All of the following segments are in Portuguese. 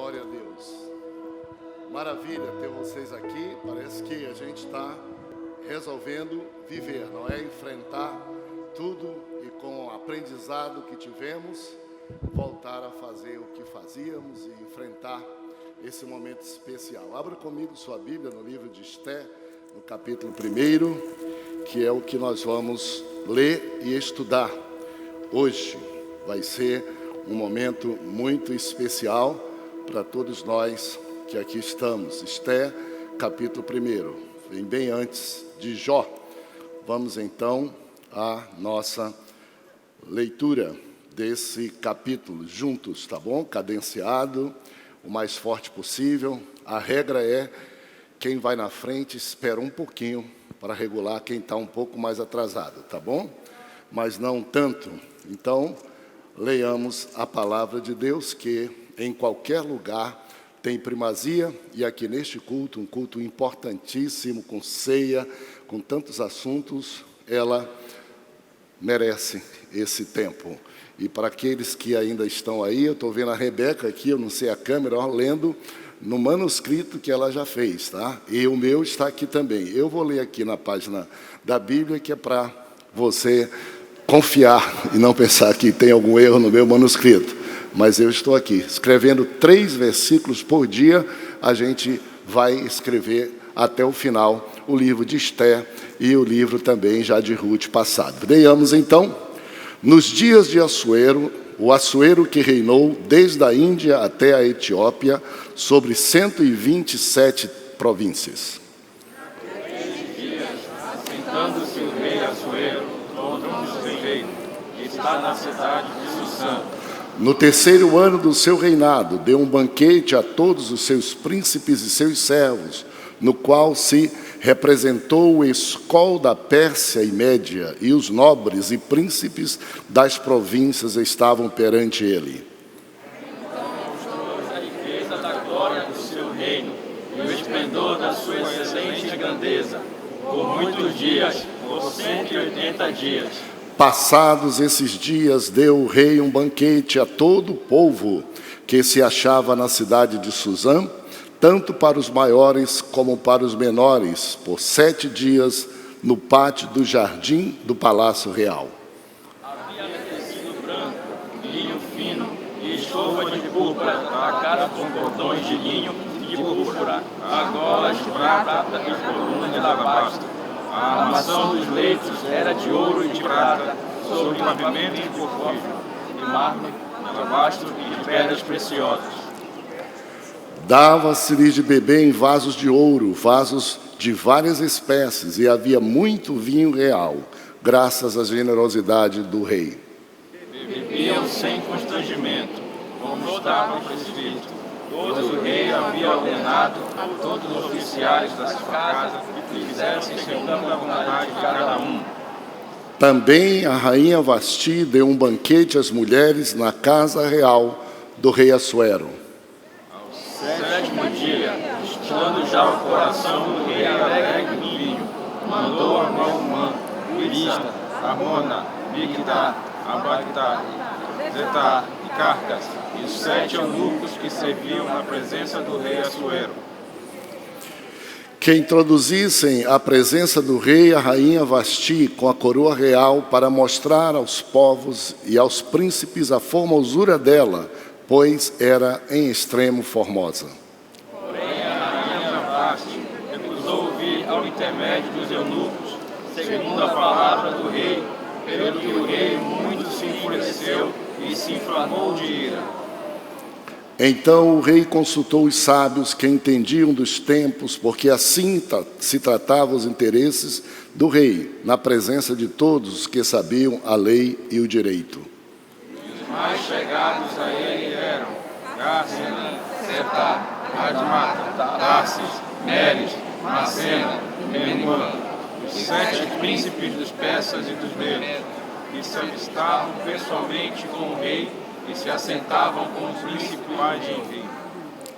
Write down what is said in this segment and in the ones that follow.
Glória a Deus. Maravilha ter vocês aqui. Parece que a gente está resolvendo viver, não é? Enfrentar tudo e com o aprendizado que tivemos, voltar a fazer o que fazíamos e enfrentar esse momento especial. Abra comigo sua Bíblia no livro de Esté, no capítulo 1, que é o que nós vamos ler e estudar. Hoje vai ser um momento muito especial para todos nós que aqui estamos. Esté, capítulo 1, vem bem antes de Jó. Vamos então à nossa leitura desse capítulo juntos, tá bom? Cadenciado, o mais forte possível. A regra é, quem vai na frente espera um pouquinho para regular quem está um pouco mais atrasado, tá bom? Mas não tanto. Então, leiamos a palavra de Deus, que em qualquer lugar tem primazia, e aqui neste culto, um culto importantíssimo, com ceia, com tantos assuntos, ela merece esse tempo. E para aqueles que ainda estão aí, eu estou vendo a Rebeca aqui, eu não sei a câmera, ó, lendo no manuscrito que ela já fez, tá? E o meu está aqui também. Eu vou ler aqui na página da Bíblia, que é para você confiar e não pensar que tem algum erro no meu manuscrito. Mas eu estou aqui, escrevendo 3 versículos por dia. A gente vai escrever até o final o livro de Esté e o livro também já de Ruth passado. Leiamos então. Nos dias de Assuero, o Assuero que reinou desde a Índia até a Etiópia, sobre 127 províncias. Naqueles dias, assentando-se o rei Assuero, no trono do seu reino, que está na cidade de Susã. No 3º ano do seu reinado, deu um banquete a todos os seus príncipes e seus servos, no qual se representou o escol da Pérsia e Média, e os nobres e príncipes das províncias estavam perante ele. Então mostrou a riqueza da glória do seu reino, e o esplendor da sua excelente grandeza, por muitos dias, por 180 dias. Passados esses dias, deu o rei um banquete a todo o povo que se achava na cidade de Susã, tanto para os maiores como para os menores, por 7 dias, no pátio do jardim do Palácio Real. Havia tecido branco, linho fino e escova de púrpura, tracada com cordões de linho e de púrpura, argolas de prata e colunas de alabastro. A armação dos leitos era de ouro e de prata, sobre pavimento de porfírio, de mármore, de alabastro e de pedras preciosas. Dava-se-lhes de beber em vasos de ouro, vasos de várias espécies, e havia muito vinho real, graças à generosidade do rei. Bebiam sem constrangimento, como estava prescrito, pois o rei havia ordenado a todos os oficiais da sua casa que fizessem segundo a vontade de cada um. Também a rainha Vasti deu um banquete às mulheres na casa real do rei Assuero. Ao 7º dia, estando já o coração do rei alegre no vinho, mandou a Naamã, Birista, Ramona, Bigtá, Abagtá, Zetá e Carcas, e os 7 eunucos que serviam na presença do rei Assuero, Que introduzissem à presença do rei a rainha Vasti com a coroa real, para mostrar aos povos e aos príncipes a formosura dela, pois era em extremo formosa. Porém, a rainha Vasti recusou ouvir ao intermédio dos eunucos, segundo a palavra do rei, pelo que o rei muito se enfureceu e se inflamou de ira. Então o rei consultou os sábios que entendiam dos tempos, porque assim se tratavam os interesses do rei, na presença de todos os que sabiam a lei e o direito. Os mais chegados a ele eram Cássena, Setá, Admata, Tarsis, Meres, Macena e Menuã, os 7 príncipes dos persas e dos medos, que se avistavam pessoalmente com o rei e se assentavam com os principais de envio.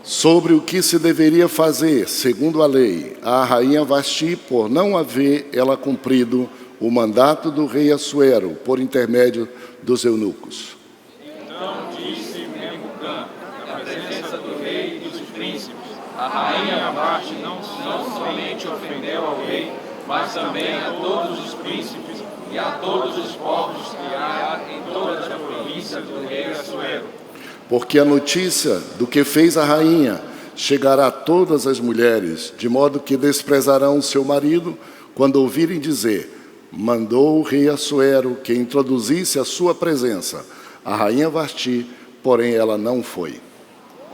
Sobre o que se deveria fazer, segundo a lei, a rainha Vasti, por não haver ela cumprido o mandato do rei Assuero, por intermédio dos eunucos. Então disse Memucã, na presença do rei príncipes. A rainha Vasti não somente ofendeu ao rei, mas também a todos os príncipes e a todos os povos que há em toda a província do rei Assuero. Porque a notícia do que fez a rainha chegará a todas as mulheres, de modo que desprezarão seu marido quando ouvirem dizer: mandou o rei Assuero que introduzisse a sua presença a rainha Vasti, porém ela não foi.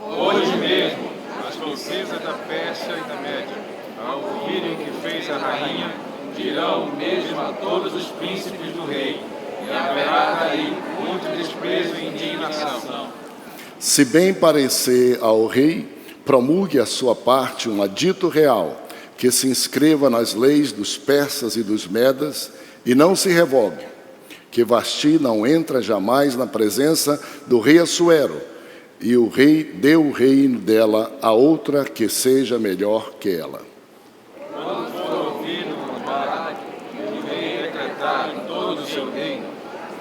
Hoje mesmo, as princesas da Pérsia e da Média, ao ouvirem que fez a rainha, dirão o mesmo a todos os príncipes do rei, e haverá daí muito desprezo e indignação. Se bem parecer ao rei, promulgue a sua parte um edito real, que se inscreva nas leis dos persas e dos medas, e não se revogue, que Vasti não entra jamais na presença do rei Assuero, e o rei dê o reino dela a outra que seja melhor que ela. Quando for ouvido o mandado, o rei decretar em todo o seu reino,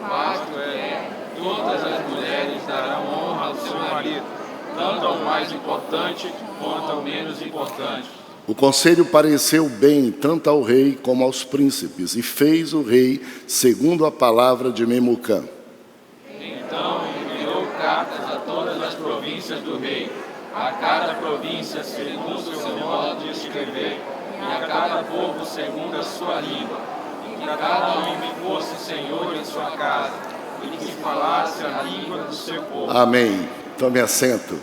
fato é, todas as mulheres darão honra ao seu marido, tanto ao mais importante quanto ao menos importante. O conselho pareceu bem tanto ao rei como aos príncipes, e fez o rei segundo a palavra de Memucã. Então enviou cartas a todas as províncias do rei, a cada província segundo o seu modo de escrever, e a cada povo segundo a sua língua, e que cada homem fosse senhor de sua casa, e que falasse a língua do seu povo. Amém. Tome assento.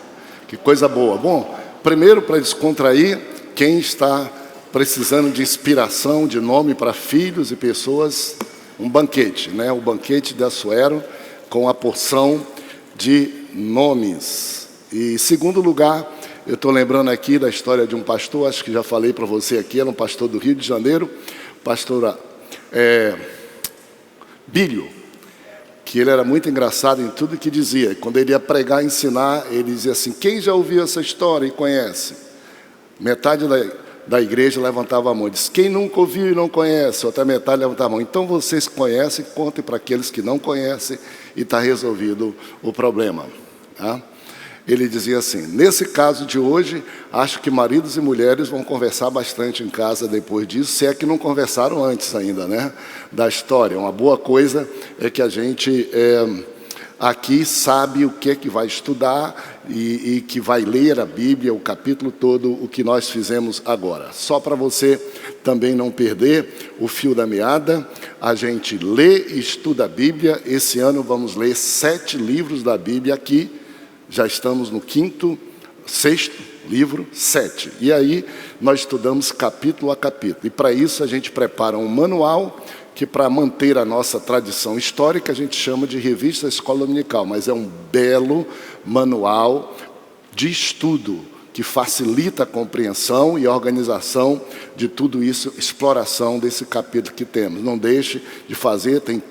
Que coisa boa. Bom, primeiro, para descontrair, quem está precisando de inspiração, de nome para filhos e pessoas, um banquete, né? O banquete de Assuero, com a porção de nomes. E segundo lugar, eu estou lembrando aqui da história de um pastor, acho que já falei para você aqui, era um pastor do Rio de Janeiro, pastor Bílio, que ele era muito engraçado em tudo que dizia. Quando ele ia pregar, ensinar, ele dizia assim: quem já ouviu essa história e conhece? Metade da igreja levantava a mão. Diz: quem nunca ouviu e não conhece? Outra metade levantava a mão. Então vocês conhecem, contem para aqueles que não conhecem, e está resolvido o problema. Tá? Ele dizia assim: nesse caso de hoje, acho que maridos e mulheres vão conversar bastante em casa depois disso, se é que não conversaram antes ainda, né? Da história. Uma boa coisa é que a gente aqui sabe o que é que vai estudar e que vai ler a Bíblia, o capítulo todo, o que nós fizemos agora. Só para você também não perder o fio da meada, a gente lê e estuda a Bíblia. Esse ano vamos ler 7 livros da Bíblia aqui. Já estamos no 6º livro, 7. E aí nós estudamos capítulo a capítulo. E para isso a gente prepara um manual que, para manter a nossa tradição histórica, a gente chama de Revista Escola Dominical, mas é um belo manual de estudo que facilita a compreensão e a organização de tudo isso, exploração desse capítulo que temos. Não deixe de fazer, tem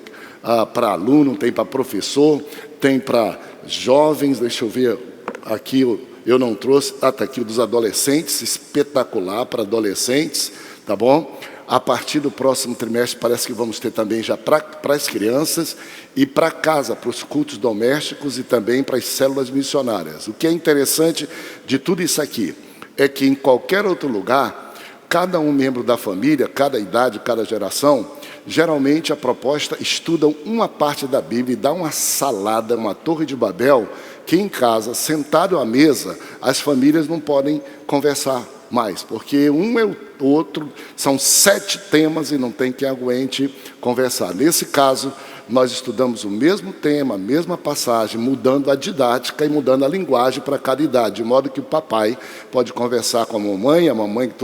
para aluno, tem para professor, tem para jovens. Deixa eu ver aqui, eu não trouxe, está aqui o dos adolescentes, espetacular para adolescentes, tá bom? A partir do próximo trimestre, parece que vamos ter também já para as crianças e para casa, para os cultos domésticos e também para as células missionárias. O que é interessante de tudo isso aqui é que em qualquer outro lugar, cada um membro da família, cada idade, cada geração, geralmente a proposta estudam uma parte da Bíblia e dá uma salada, uma torre de Babel, que em casa, sentado à mesa, as famílias não podem conversar mais, porque um é o outro, são 7 temas e não tem quem aguente conversar. Nesse caso, nós estudamos o mesmo tema, a mesma passagem, mudando a didática e mudando a linguagem para cada idade, de modo que o papai pode conversar com a mamãe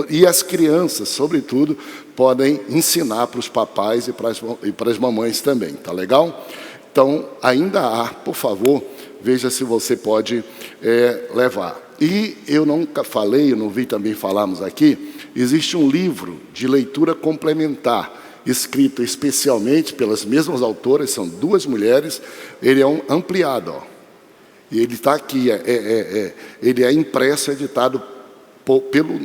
e as crianças, sobretudo, podem ensinar para os papais e para as mamães também. Tá legal? Então, ainda há, por favor, veja se você pode levar. E eu nunca falei, eu não vi também falarmos aqui, existe um livro de leitura complementar, escrito especialmente pelas mesmas autoras, são 2 mulheres, ele é ampliado, ó. E ele está aqui, ele é impresso, editado pelo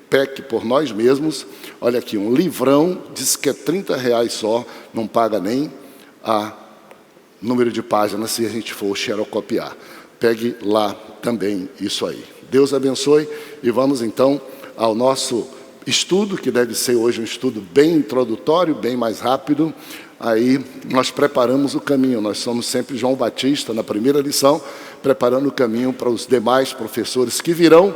PEC, por nós mesmos. Olha aqui, um livrão, diz que é R$30 só, não paga nem a número de páginas se a gente for xerocopiar. pegue lá também isso aí. Deus abençoe e vamos então ao nosso estudo, que deve ser hoje um estudo bem introdutório, bem mais rápido. Aí nós preparamos o caminho, nós somos sempre João Batista na primeira lição, preparando o caminho para os demais professores que virão,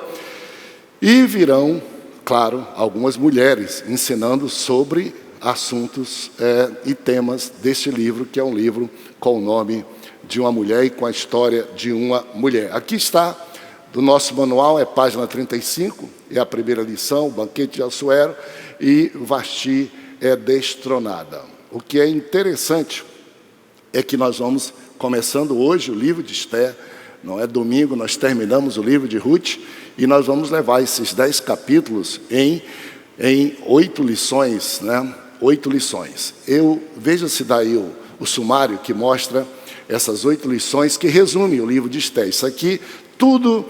e virão, claro, algumas mulheres ensinando sobre assuntos e temas deste livro, que é um livro com o nome de uma mulher e com a história de uma mulher. Aqui está, do nosso manual, é página 35, é a primeira lição, o banquete de Assuero, e Vasti é destronada. O que é interessante é que nós vamos começando hoje o livro de Esther, não é domingo, nós terminamos o livro de Ruth, e nós vamos levar esses 10 capítulos em 8 lições, né? 8 lições. Veja se daí o sumário que mostra essas 8 lições que resumem o livro de Esther. Isso aqui, tudo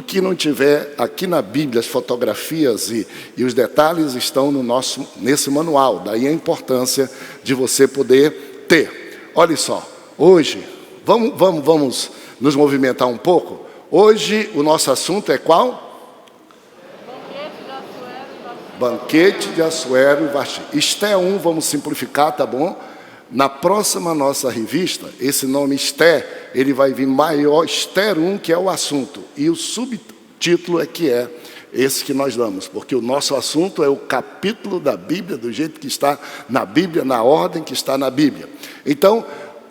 que não tiver aqui na Bíblia, as fotografias e os detalhes estão nesse manual. Daí a importância de você poder ter. Olha só, hoje, vamos nos movimentar um pouco. Hoje o nosso assunto é qual? Banquete de Assuero e Vasti. Esther 1, vamos simplificar, tá bom? Na próxima nossa revista, esse nome Esther, ele vai vir maior, Esther 1, que é o assunto. E o subtítulo que é esse que nós damos, porque o nosso assunto é o capítulo da Bíblia, do jeito que está na Bíblia, na ordem que está na Bíblia. Então,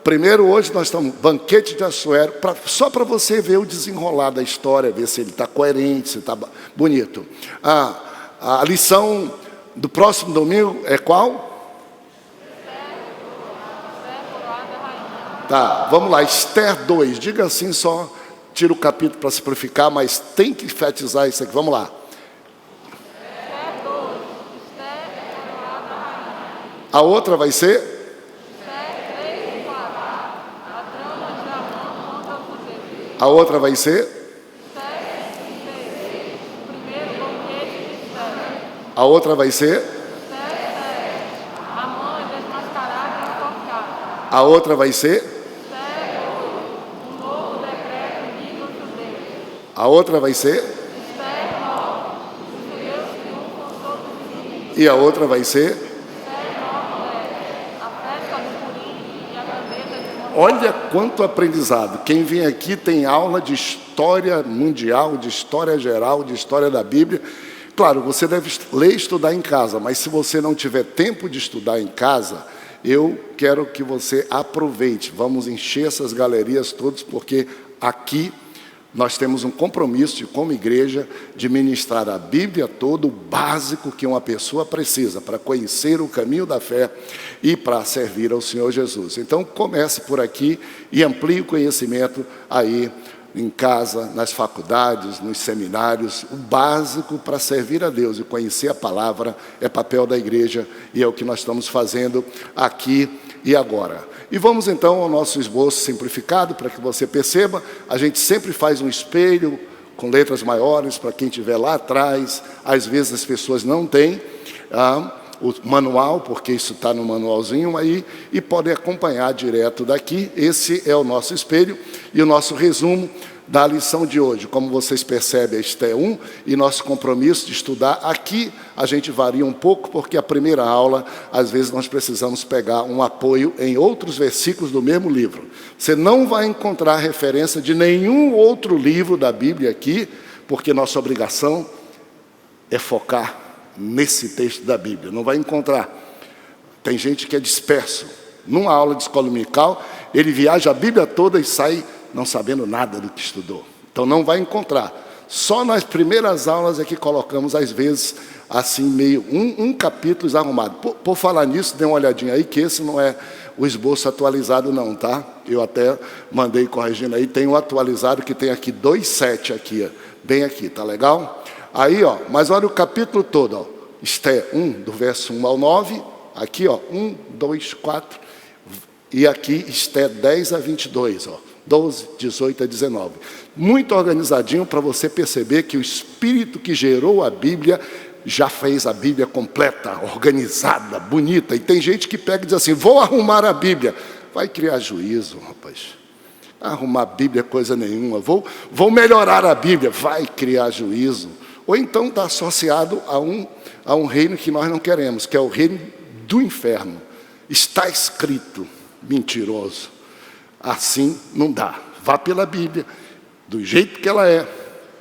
primeiro hoje nós estamos, banquete de Assuero, só para você ver o desenrolar da história, ver se ele está coerente, se está bonito. A lição do próximo domingo é qual? Tá, vamos lá, Esther 2, diga assim só, tira o capítulo para simplificar, mas tem que enfatizar isso aqui, vamos lá. Esther 2, Esther é coroada rainha. A outra vai ser? Esther 3 e 4, a trama de Amã contra os judeus. A outra vai ser? Esther 6, o primeiro banquete de Esther. A outra vai ser? Esther 7, Amã é desmascarado e enforcado. A outra vai ser? A outra vai ser? Esther 9, os judeus triunfam sobre os inimigos. E a outra vai ser? Esther 9, 10, a festa do Purim e a grandeza de Moisés. Olha quanto aprendizado. Quem vem aqui tem aula de história mundial, de história geral, de história da Bíblia. Claro, você deve ler e estudar em casa, mas se você não tiver tempo de estudar em casa, eu quero que você aproveite. Vamos encher essas galerias todas, porque aqui nós temos um compromisso, como igreja, de ministrar a Bíblia toda, o básico que uma pessoa precisa para conhecer o caminho da fé e para servir ao Senhor Jesus. Então, comece por aqui e amplie o conhecimento aí em casa, nas faculdades, nos seminários. O básico para servir a Deus e conhecer a palavra é papel da igreja e é o que nós estamos fazendo aqui e agora. E vamos então ao nosso esboço simplificado, para que você perceba. A gente sempre faz um espelho com letras maiores, para quem estiver lá atrás. Às vezes as pessoas não têm o manual, porque isso está no manualzinho aí, e podem acompanhar direto daqui. Esse é o nosso espelho e o nosso resumo da lição de hoje. Como vocês percebem, este é e nosso compromisso de estudar. Aqui a gente varia um pouco, porque a primeira aula, às vezes nós precisamos pegar um apoio em outros versículos do mesmo livro. Você não vai encontrar referência de nenhum outro livro da Bíblia aqui, porque nossa obrigação é focar nesse texto da Bíblia. Não vai encontrar. Tem gente que é disperso. Numa aula de escola dominical, ele viaja a Bíblia toda e sai não sabendo nada do que estudou. Então não vai encontrar. Só nas primeiras aulas é que colocamos, às vezes, assim, meio um capítulo desarrumado. Por falar nisso, dê uma olhadinha aí, que esse não é o esboço atualizado não, tá? Eu até mandei corrigindo aí, tem o atualizado que tem aqui 2:7 aqui, ó, bem aqui, tá legal? Aí, ó, mas olha o capítulo todo, ó. Esther 1, do verso 1 ao 9, aqui, ó, 1, 2, 4, e aqui Esther 10 a 22, ó. 12, 18 a 19. Muito organizadinho para você perceber que o Espírito que gerou a Bíblia já fez a Bíblia completa, organizada, bonita. E tem gente que pega e diz assim, vou arrumar a Bíblia. Vai criar juízo, rapaz. Arrumar a Bíblia é coisa nenhuma. Vou melhorar a Bíblia. Vai criar juízo. Ou então está associado a um reino que nós não queremos, que é o reino do inferno. Está escrito. Mentiroso. Assim não dá. Vá pela Bíblia, do jeito que ela é,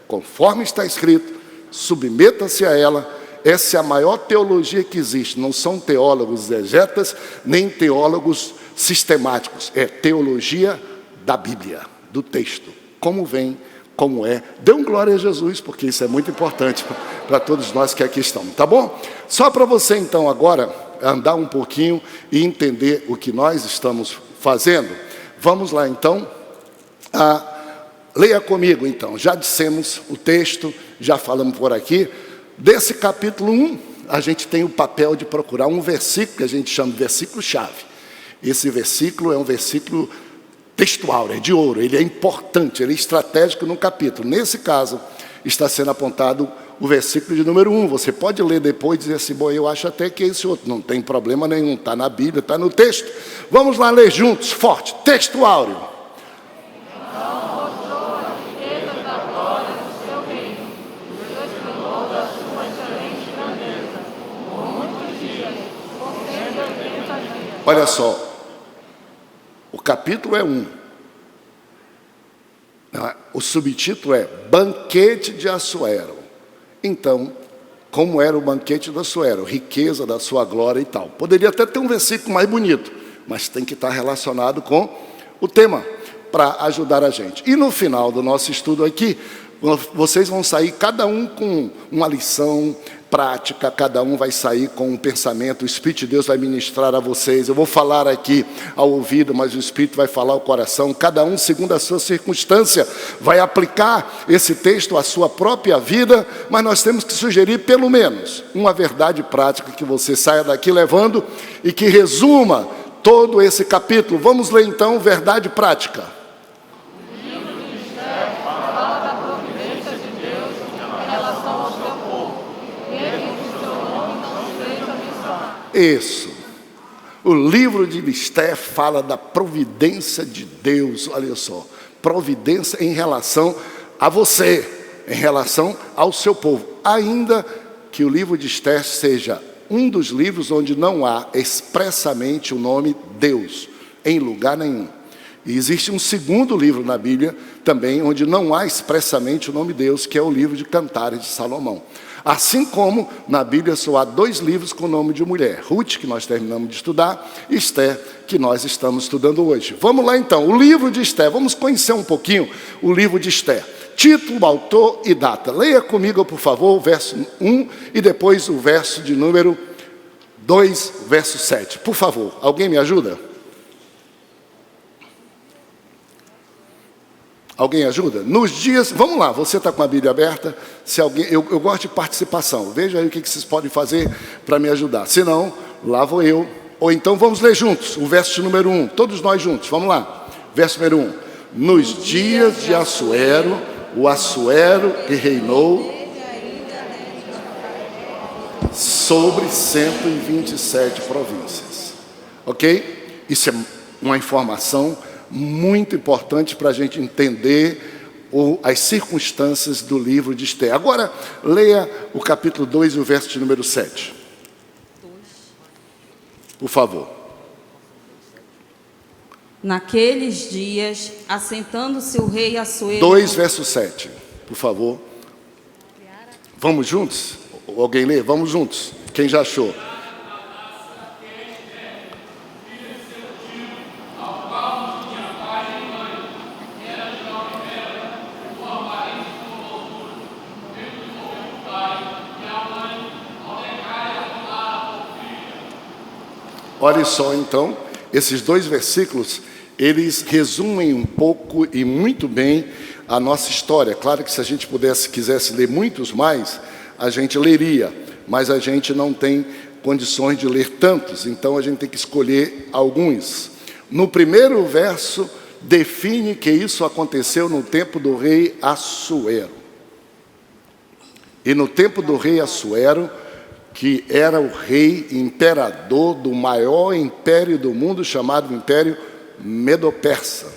conforme está escrito, submeta-se a ela. Essa é a maior teologia que existe. Não são teólogos exegetas, nem teólogos sistemáticos. É teologia da Bíblia, do texto. Como vem, como é. Dê um glória a Jesus, porque isso é muito importante para todos nós que aqui estamos. Tá bom? Só para você, então, agora, andar um pouquinho e entender o que nós estamos fazendo. Vamos lá, então. Leia comigo, então. Já dissemos o texto, já falamos por aqui. Desse capítulo 1, a gente tem o papel de procurar um versículo que a gente chama de versículo-chave. Esse versículo é um versículo textual, é de ouro, ele é importante, ele é estratégico no capítulo. Nesse caso, está sendo apontado o versículo de número 1. Você pode ler depois e dizer assim, bom, eu acho até que é esse outro. Não tem problema nenhum, está na Bíblia, está no texto. Vamos lá ler juntos, forte, texto áureo. Olha só, o capítulo é 1. O subtítulo é Banquete de Assuero. Então, como era o banquete de Assuero? Riqueza da sua glória e tal. Poderia até ter um versículo mais bonito, mas tem que estar relacionado com o tema, para ajudar a gente. E no final do nosso estudo aqui, vocês vão sair cada um com uma lição prática, cada um vai sair com um pensamento, o Espírito de Deus vai ministrar a vocês. Eu vou falar aqui ao ouvido, mas o Espírito vai falar ao coração. Cada um, segundo a sua circunstância, vai aplicar esse texto à sua própria vida, mas nós temos que sugerir pelo menos uma verdade prática que você saia daqui levando e que resuma todo esse capítulo. Vamos ler então verdade prática. Isso. O livro de Esther fala da providência de Deus, olha só. Providência em relação a você, em relação ao seu povo. Ainda que o livro de Esther seja um dos livros onde não há expressamente o nome Deus, em lugar nenhum. E existe um segundo livro na Bíblia também, onde não há expressamente o nome Deus, que é o livro de Cantares de Salomão. Assim como na Bíblia só há 2 livros com o nome de mulher. Ruth, que nós terminamos de estudar, e Esther, que nós estamos estudando hoje. Vamos lá então, o livro de Esther. Vamos conhecer um pouquinho o livro de Esther. Título, autor e data. Leia comigo, por favor, o verso 1 e depois o verso de número 2, verso 7. Por favor, alguém me ajuda? Alguém ajuda? Nos dias, vamos lá, você está com a Bíblia aberta? Se alguém, eu gosto de participação. Veja aí o que vocês podem fazer para me ajudar. Se não, lá vou eu. Ou então vamos ler juntos o verso de número 1. Todos nós juntos, vamos lá. Verso número 1. Nos dias de Assuero, o Assuero que reinou sobre 127 províncias. Ok? Isso é uma informação muito importante para a gente entender as circunstâncias do livro de Esther. Agora, leia o capítulo 2 e o verso de número 7. Por favor. Naqueles dias, assentando-se o rei Assuero... 2, verso 7, por favor. Vamos juntos? Alguém lê? Vamos juntos. Quem já achou? Olha só, então, esses 2 versículos, eles resumem um pouco e muito bem a nossa história. Claro que se a gente quisesse ler muitos mais, a gente leria, mas a gente não tem condições de ler tantos, então a gente tem que escolher alguns. No primeiro verso, define que isso aconteceu no tempo do rei Assuero. E no tempo do rei Assuero, que era o rei imperador do maior império do mundo, chamado Império Medo-Persa,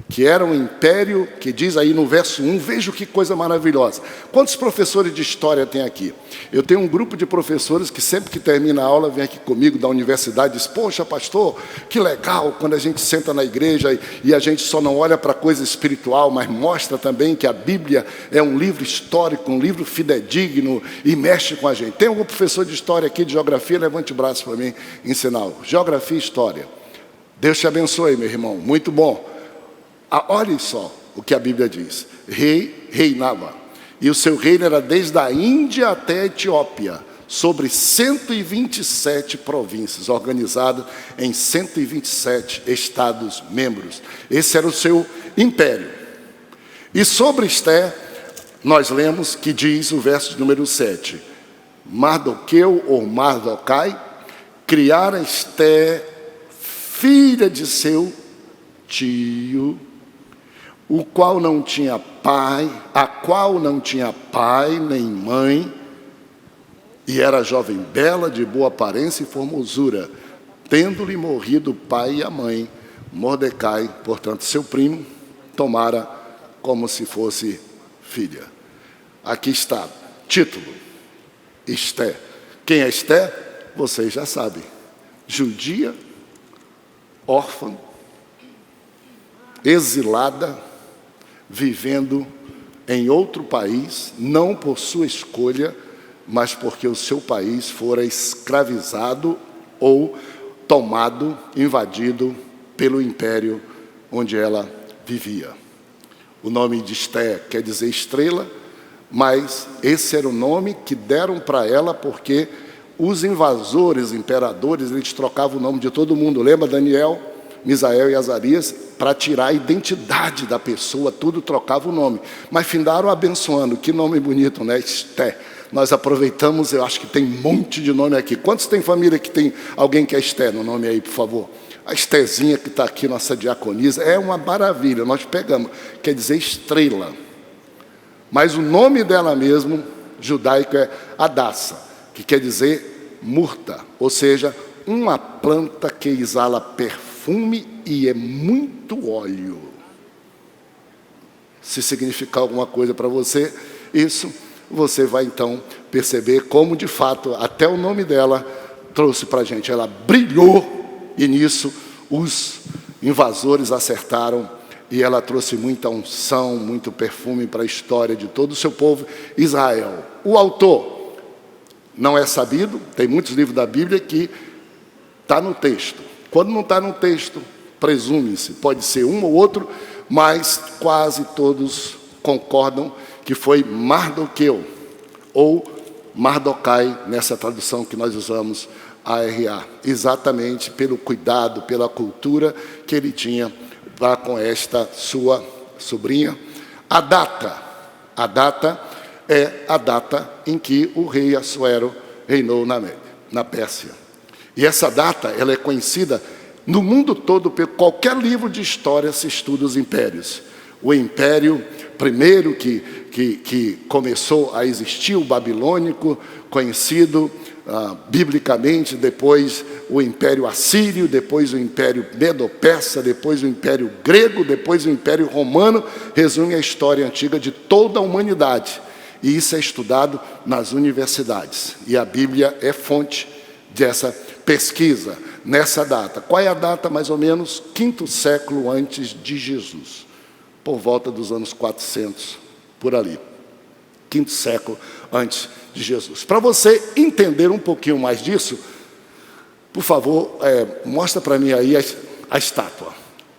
que era um império, que diz aí no verso 1, veja que coisa maravilhosa. Quantos professores de história tem aqui? Eu tenho um grupo de professores que sempre que termina a aula, vem aqui comigo da universidade e diz, poxa, pastor, que legal quando a gente senta na igreja e a gente só não olha para a coisa espiritual, mas mostra também que a Bíblia é um livro histórico, um livro fidedigno e mexe com a gente. Tem algum professor de história aqui, de geografia? Levante o braço para mim ensinar. Geografia e história. Deus te abençoe, meu irmão. Muito bom. Olhem só o que a Bíblia diz. Rei reinava, e o seu reino era desde a Índia até a Etiópia, sobre 127 províncias, organizadas em 127 estados membros. Esse era o seu império. E sobre Esté, nós lemos que diz o verso de número 7. Mardoqueu ou Mardocai criara Esté, filha de seu tio, a qual não tinha pai nem mãe, e era jovem bela, de boa aparência e formosura, tendo-lhe morrido o pai e a mãe. Mordecai, portanto, seu primo, tomara como se fosse filha. Aqui está, título, Esté. Quem é Esté? Vocês já sabem. Judia, órfã, exilada, vivendo em outro país, não por sua escolha, mas porque o seu país fora escravizado ou tomado, invadido pelo império onde ela vivia. O nome de Esté quer dizer estrela, mas esse era o nome que deram para ela porque os invasores, imperadores, eles trocavam o nome de todo mundo. Lembra Daniel, Misael e Azarias? Para tirar a identidade da pessoa, tudo trocava o nome. Mas findaram abençoando. Que nome bonito, né? Esté. Nós aproveitamos, eu acho que tem um monte de nome aqui. Quantos tem família que tem alguém que é Esté no nome aí, por favor? A Estézinha que está aqui, nossa diaconisa, é uma maravilha. Nós pegamos, quer dizer estrela. Mas o nome dela mesmo, judaico, é Adassa, que quer dizer murta, ou seja, uma planta que exala perfume e é muito óleo. Se significar alguma coisa para você, isso você vai então perceber como de fato até o nome dela trouxe para a gente. Ela brilhou e nisso os invasores acertaram e ela trouxe muita unção, muito perfume para a história de todo o seu povo Israel. O autor não é sabido, tem muitos livros da Bíblia que está no texto. Quando não está no texto, presume-se, pode ser um ou outro, mas quase todos concordam que foi Mardoqueu ou Mardocai, nessa tradução que nós usamos, ARA, exatamente pelo cuidado, pela cultura que ele tinha para com esta sua sobrinha. A data é a data em que o rei Assuero reinou na Pérsia. E essa data ela é conhecida no mundo todo, por qualquer livro de história se estuda os impérios. O império primeiro que começou a existir, o babilônico, conhecido biblicamente, depois o império assírio, depois o império medo-persa, depois o império grego, depois o império romano, resume a história antiga de toda a humanidade. E isso é estudado nas universidades. E a Bíblia é fonte dessa pesquisa, nessa data. Qual é a data, mais ou menos? 5º século antes de Jesus. Por volta dos anos 400, por ali. 5º século antes de Jesus. Para você entender um pouquinho mais disso, por favor, mostra para mim aí a estátua.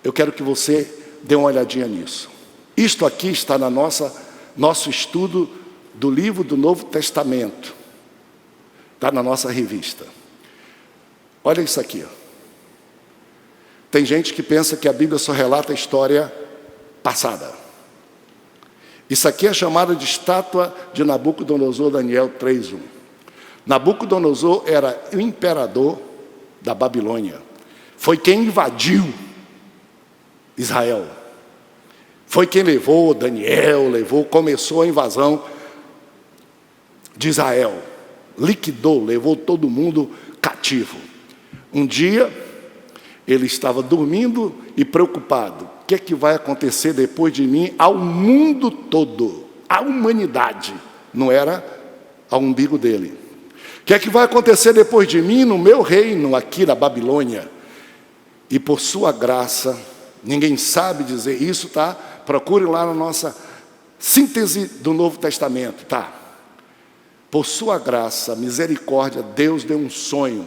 Eu quero que você dê uma olhadinha nisso. Isto aqui está na nosso estudo do livro do Novo Testamento. Está na nossa revista. Olha isso aqui. Tem gente que pensa que a Bíblia só relata a história passada. Isso aqui é chamado de estátua de Nabucodonosor, Daniel 3:1. Nabucodonosor era o imperador da Babilônia. Foi quem invadiu Israel. Foi quem levou Daniel, começou a invasão de Israel. Liquidou, levou todo mundo cativo. Um dia, ele estava dormindo e preocupado. que é que vai acontecer depois de mim ao mundo todo, à humanidade. Não era ao umbigo dele. O que é que vai acontecer depois de mim no meu reino, aqui na Babilônia? E por sua graça, ninguém sabe dizer isso, tá? Procure lá na nossa síntese do Novo Testamento, tá? Por sua graça, misericórdia, Deus deu um sonho,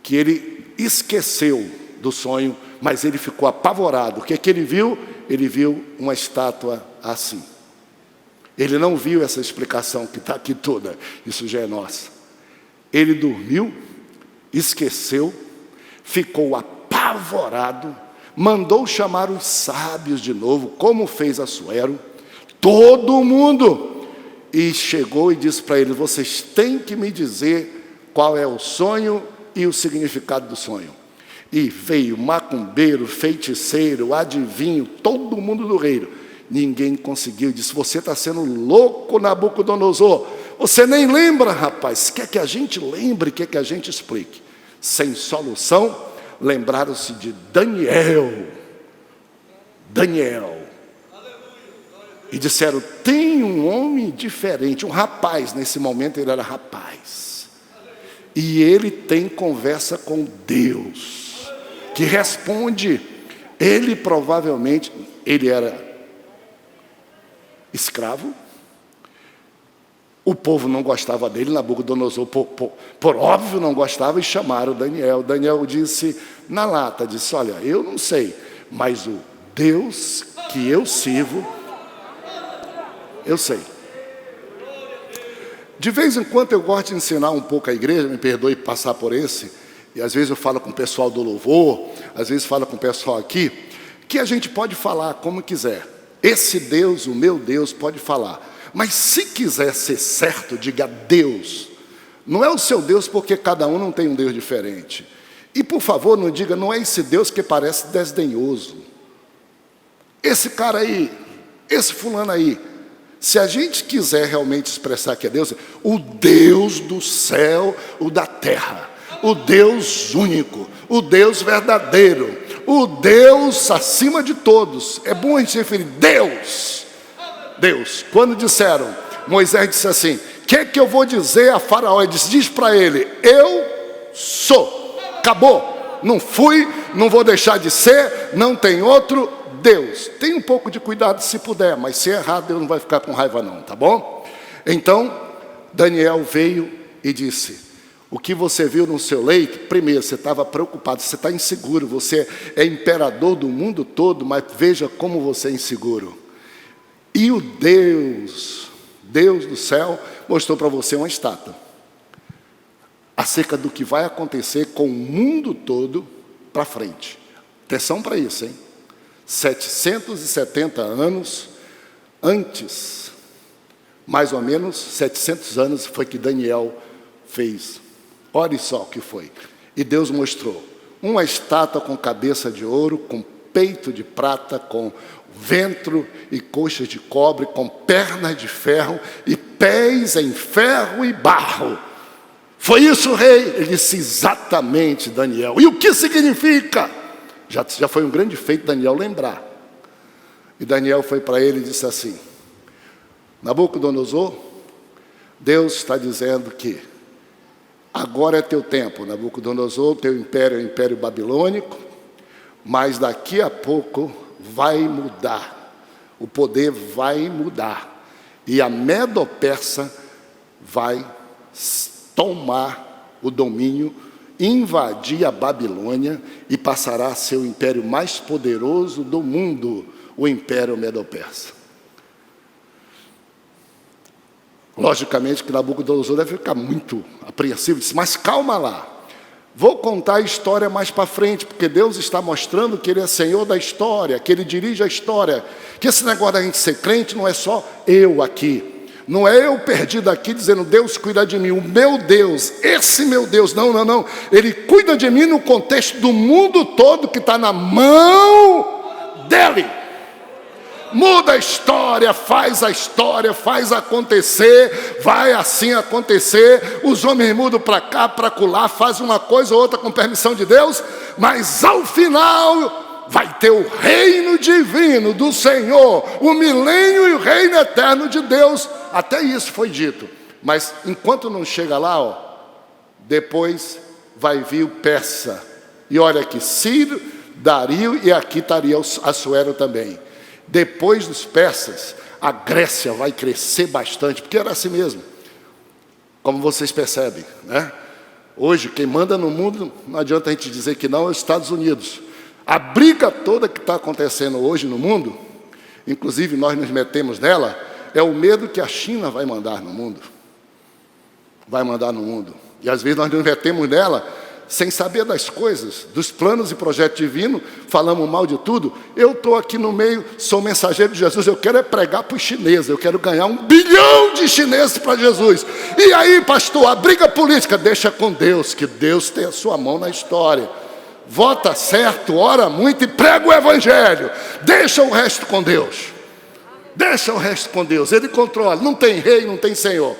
que ele esqueceu do sonho, mas ele ficou apavorado. O que é que ele viu? Ele viu uma estátua assim. Ele não viu essa explicação que está aqui toda, isso já é nossa. Ele dormiu, esqueceu, ficou apavorado, mandou chamar os sábios de novo, como fez Assuero, todo mundo, e chegou e disse para ele: vocês têm que me dizer qual é o sonho e o significado do sonho. E veio macumbeiro, feiticeiro, adivinho, todo mundo do reino. Ninguém conseguiu. Disse: você está sendo louco, Nabucodonosor. Você nem lembra, rapaz. Quer que a gente lembre, quer que a gente explique. Sem solução, lembraram-se de Daniel. E disseram: tem um homem diferente, um rapaz. Nesse momento ele era rapaz. E ele tem conversa com Deus, que responde. Ele provavelmente, ele era escravo. O povo não gostava dele, Nabucodonosor, por óbvio, não gostava, e chamaram Daniel. Daniel disse na lata, disse: olha, eu não sei, mas o Deus que eu sirvo, eu sei. De vez em quando eu gosto de ensinar um pouco a igreja, me perdoe passar por esse, e às vezes eu falo com o pessoal do louvor, às vezes falo com o pessoal aqui, que a gente pode falar como quiser. Esse Deus, o meu Deus, pode falar. Mas se quiser ser certo, diga Deus. Não é o seu Deus, porque cada um não tem um Deus diferente. E por favor, não diga: não é esse Deus que parece desdenhoso. Esse cara aí, esse fulano aí. Se a gente quiser realmente expressar que é Deus, o Deus do céu, o da terra, o Deus único, o Deus verdadeiro, o Deus acima de todos. É bom a gente referir Deus. Deus. Quando disseram, Moisés disse assim: o que é que eu vou dizer a Faraó? Ele disse: diz para ele: eu sou. Acabou. Não fui, não vou deixar de ser, não tem outro Deus. Tenha um pouco de cuidado se puder, mas se errar, Deus não vai ficar com raiva não, tá bom? Então, Daniel veio e disse: o que você viu no seu leito, primeiro, você estava preocupado, você está inseguro, você é imperador do mundo todo, mas veja como você é inseguro. E o Deus do céu, mostrou para você uma estátua acerca do que vai acontecer com o mundo todo para frente. Atenção para isso, hein? 770 anos antes, mais ou menos 700 anos foi que Daniel fez. Olha só o que foi. E Deus mostrou uma estátua com cabeça de ouro, com peito de prata, com ventre e coxas de cobre, com pernas de ferro e pés em ferro e barro. Foi isso, rei? Ele disse: exatamente, Daniel. E o que significa? Já foi um grande feito Daniel lembrar. E Daniel foi para ele e disse assim: Nabucodonosor, Deus está dizendo que agora é teu tempo, Nabucodonosor, teu império é o império babilônico, mas daqui a pouco vai mudar, o poder vai mudar, e a Medo-Persa vai tomar o domínio, invadir a Babilônia e passará a ser o império mais poderoso do mundo, o império Medo-Persa. Logicamente que Nabucodonosor deve ficar muito apreensivo, disse: mas calma lá, vou contar a história mais para frente, porque Deus está mostrando que Ele é Senhor da história, que Ele dirige a história, que esse negócio da gente ser crente não é só eu aqui, não é eu perdido aqui dizendo Deus cuida de mim, o meu Deus, esse meu Deus, não, Ele cuida de mim no contexto do mundo todo que está na mão dEle. Muda a história, faz acontecer, vai assim acontecer, os homens mudam para cá, para acolá, fazem uma coisa ou outra com permissão de Deus, mas ao final vai ter o reino divino do Senhor, o milênio e o reino eterno de Deus. Até isso foi dito. Mas enquanto não chega lá, ó, depois vai vir o persa. E olha aqui, Ciro, Dario e aqui estaria Assuero também. Depois dos persas, a Grécia vai crescer bastante, porque era assim mesmo. Como vocês percebem, né? Hoje, quem manda no mundo, não adianta a gente dizer que não, é os Estados Unidos. A briga toda que está acontecendo hoje no mundo, inclusive nós nos metemos nela, é o medo que a China vai mandar no mundo. Vai mandar no mundo. E às vezes nós nos metemos nela sem saber das coisas, dos planos e projetos divinos, falamos mal de tudo. Eu estou aqui no meio, sou mensageiro de Jesus, eu quero é pregar para os chineses, eu quero ganhar 1 bilhão de chineses para Jesus. E aí, pastor, a briga política, deixa com Deus, que Deus tem a sua mão na história. Vota certo, ora muito e prega o evangelho. Deixa o resto com Deus. Deixa o resto com Deus, Ele controla, não tem rei, não tem senhor.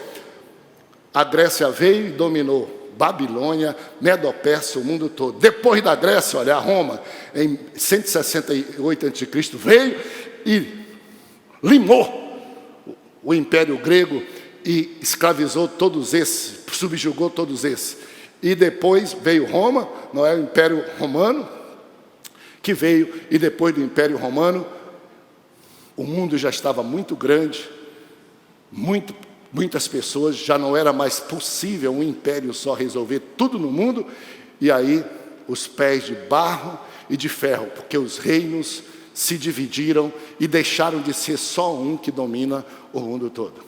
A Grécia veio e dominou. Babilônia, Medo-Pérsia, o mundo todo. Depois da Grécia, olha, a Roma, em 168 a.C., veio e limou o Império Grego e escravizou todos esses, subjugou todos esses. E depois veio Roma, não é o Império Romano, que veio, e depois do Império Romano, o mundo já estava muito grande, muitas pessoas, já não era mais possível um império só resolver tudo no mundo, e aí os pés de barro e de ferro, porque os reinos se dividiram e deixaram de ser só um que domina o mundo todo.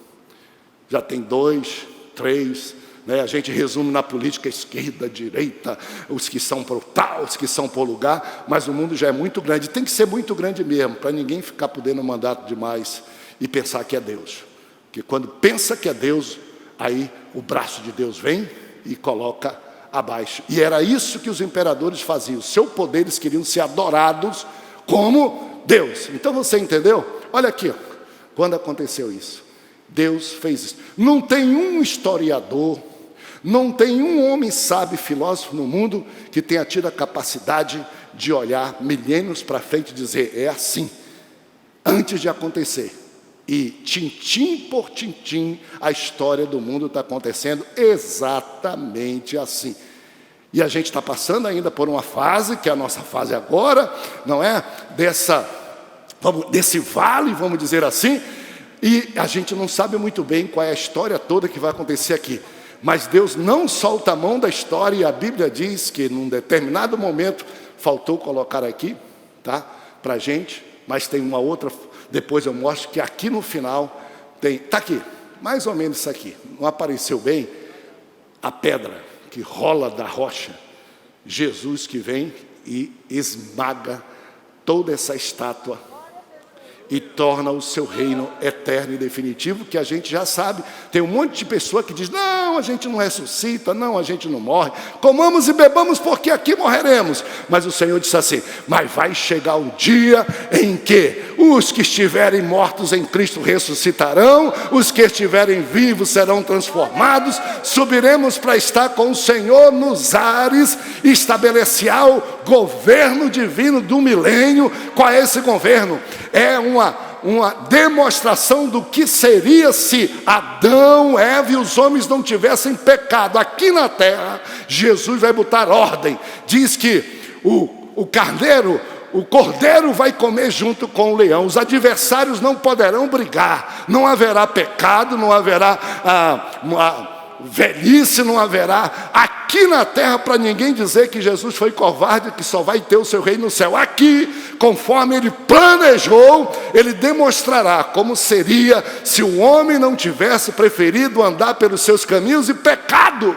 Já tem 2, 3, né? A gente resume na política esquerda, direita, os que são por tal, os que são por lugar, mas o mundo já é muito grande, tem que ser muito grande mesmo, para ninguém ficar podendo mandato demais e pensar que é Deus. Porque quando pensa que é Deus, aí o braço de Deus vem e coloca abaixo. E era isso que os imperadores faziam. Seu poder, eles queriam ser adorados como Deus. Então você entendeu? Olha aqui, ó, quando aconteceu isso. Deus fez isso. Não tem um historiador, não tem um homem sábio, filósofo no mundo que tenha tido a capacidade de olhar milênios para frente e dizer, é assim, antes de acontecer. E, tintim por tintim, a história do mundo está acontecendo exatamente assim. E a gente está passando ainda por uma fase, que é a nossa fase agora, não é? Desse vale, vamos dizer assim, e a gente não sabe muito bem qual é a história toda que vai acontecer aqui. Mas Deus não solta a mão da história, e a Bíblia diz que num determinado momento, faltou colocar aqui, tá? Para a gente, mas tem uma outra. Depois eu mostro que aqui no final tem, está aqui, mais ou menos isso aqui, não apareceu bem, a pedra que rola da rocha, Jesus que vem e esmaga toda essa estátua e torna o seu reino eterno e definitivo, que a gente já sabe. Tem um monte de pessoa que diz, não, a gente não ressuscita, não, a gente não morre, comamos e bebamos porque aqui morreremos. Mas o Senhor disse assim, mas vai chegar o dia em que os que estiverem mortos em Cristo ressuscitarão, os que estiverem vivos serão transformados, subiremos para estar com o Senhor nos ares, estabelecerá o governo divino do milênio. Qual é esse governo? É uma demonstração do que seria se Adão, Eva e os homens não tivessem pecado. Aqui na terra, Jesus vai botar ordem. Diz que o cordeiro vai comer junto com o leão. Os adversários não poderão brigar. Não haverá pecado, não haverá velhice, não haverá aqui na terra para ninguém dizer que Jesus foi covarde, que só vai ter o seu reino no céu. Aqui, conforme ele planejou, ele demonstrará como seria se o homem não tivesse preferido andar pelos seus caminhos e pecado.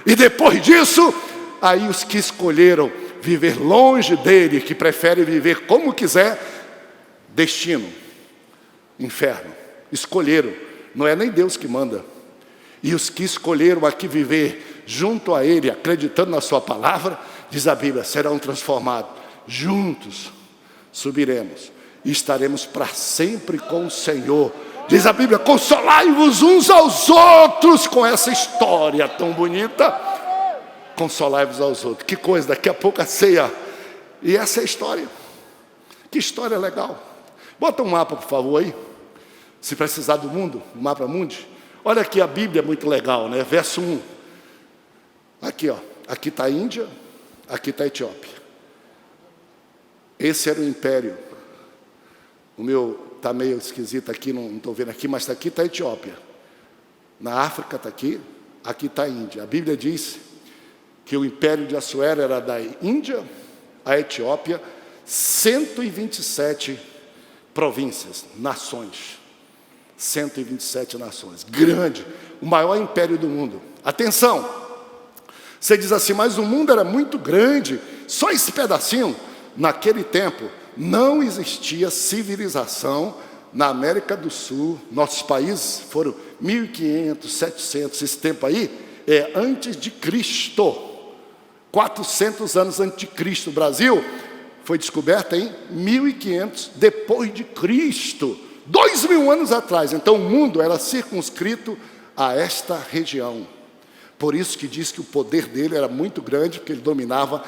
E depois disso, aí os que escolheram viver longe dele, que preferem viver como quiser, destino, inferno. Escolheram, não é nem Deus que manda. E os que escolheram aqui viver junto a Ele, acreditando na sua palavra, diz a Bíblia, serão transformados. Juntos subiremos e estaremos para sempre com o Senhor. Diz a Bíblia, consolai-vos uns aos outros com essa história tão bonita. Consolai-vos aos outros. Que coisa, daqui a pouco a ceia. E essa é a história. Que história legal. Bota um mapa, por favor, aí. Se precisar do mundo, um mapa mundi. Olha aqui, a Bíblia é muito legal, né? Verso 1. Aqui, ó. Aqui está a Índia, aqui está a Etiópia. Esse era o império. O meu está meio esquisito aqui, não estou vendo aqui, mas aqui está a Etiópia. Na África está aqui está a Índia. A Bíblia diz que o império de Assuero era da Índia, a Etiópia, 127 províncias, nações. 127 nações. Grande, o maior império do mundo. Atenção! Você diz assim, mas o mundo era muito grande, só esse pedacinho. Naquele tempo, não existia civilização na América do Sul. Nossos países foram 1.500, 700, esse tempo aí é antes de Cristo. 400 anos antes de Cristo. O Brasil foi descoberto em 1500 depois de Cristo. 2000 anos atrás. Então o mundo era circunscrito a esta região. Por isso que diz que o poder dele era muito grande, porque ele dominava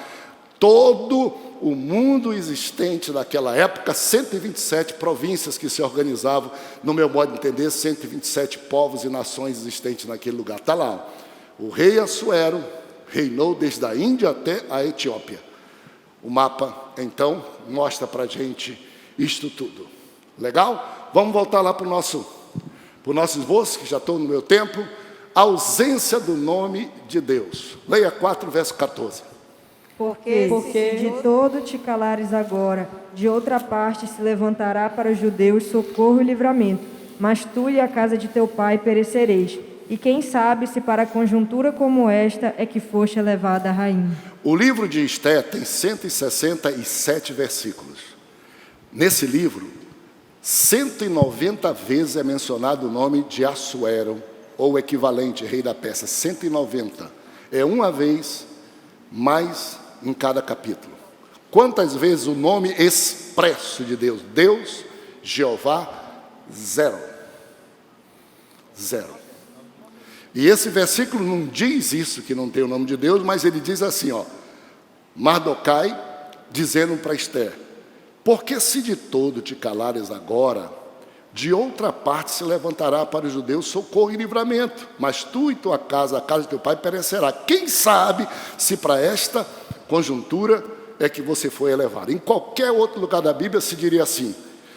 todo o mundo existente naquela época, 127 províncias que se organizavam, no meu modo de entender, 127 povos e nações existentes naquele lugar. Está lá, o rei Assuero reinou desde a Índia até a Etiópia. O mapa, então, mostra para a gente isto tudo. Legal? Vamos voltar lá para o nosso esboço, que já estou no meu tempo. A ausência do nome de Deus. Leia 4, verso 14. Porque de todo te calares agora, de outra parte se levantará para os judeus socorro e livramento, mas tu e a casa de teu pai perecereis. E quem sabe se para conjuntura como esta é que foste elevada a rainha. O livro de Esté tem 167 versículos. Nesse livro, 190 vezes é mencionado o nome de Assuero, ou equivalente, rei da Pérsia. 190. É uma vez mais em cada capítulo. Quantas vezes o nome expresso de Deus? Deus, Jeová, 0. 0. E esse versículo não diz isso, que não tem o nome de Deus, mas ele diz assim, ó, Mardokai, dizendo para Esté, porque se de todo te calares agora, de outra parte se levantará para os judeus socorro e livramento, mas tu e tua casa, a casa de teu pai perecerá. Quem sabe se para esta conjuntura é que você foi elevado. Em qualquer outro lugar da Bíblia se diria assim,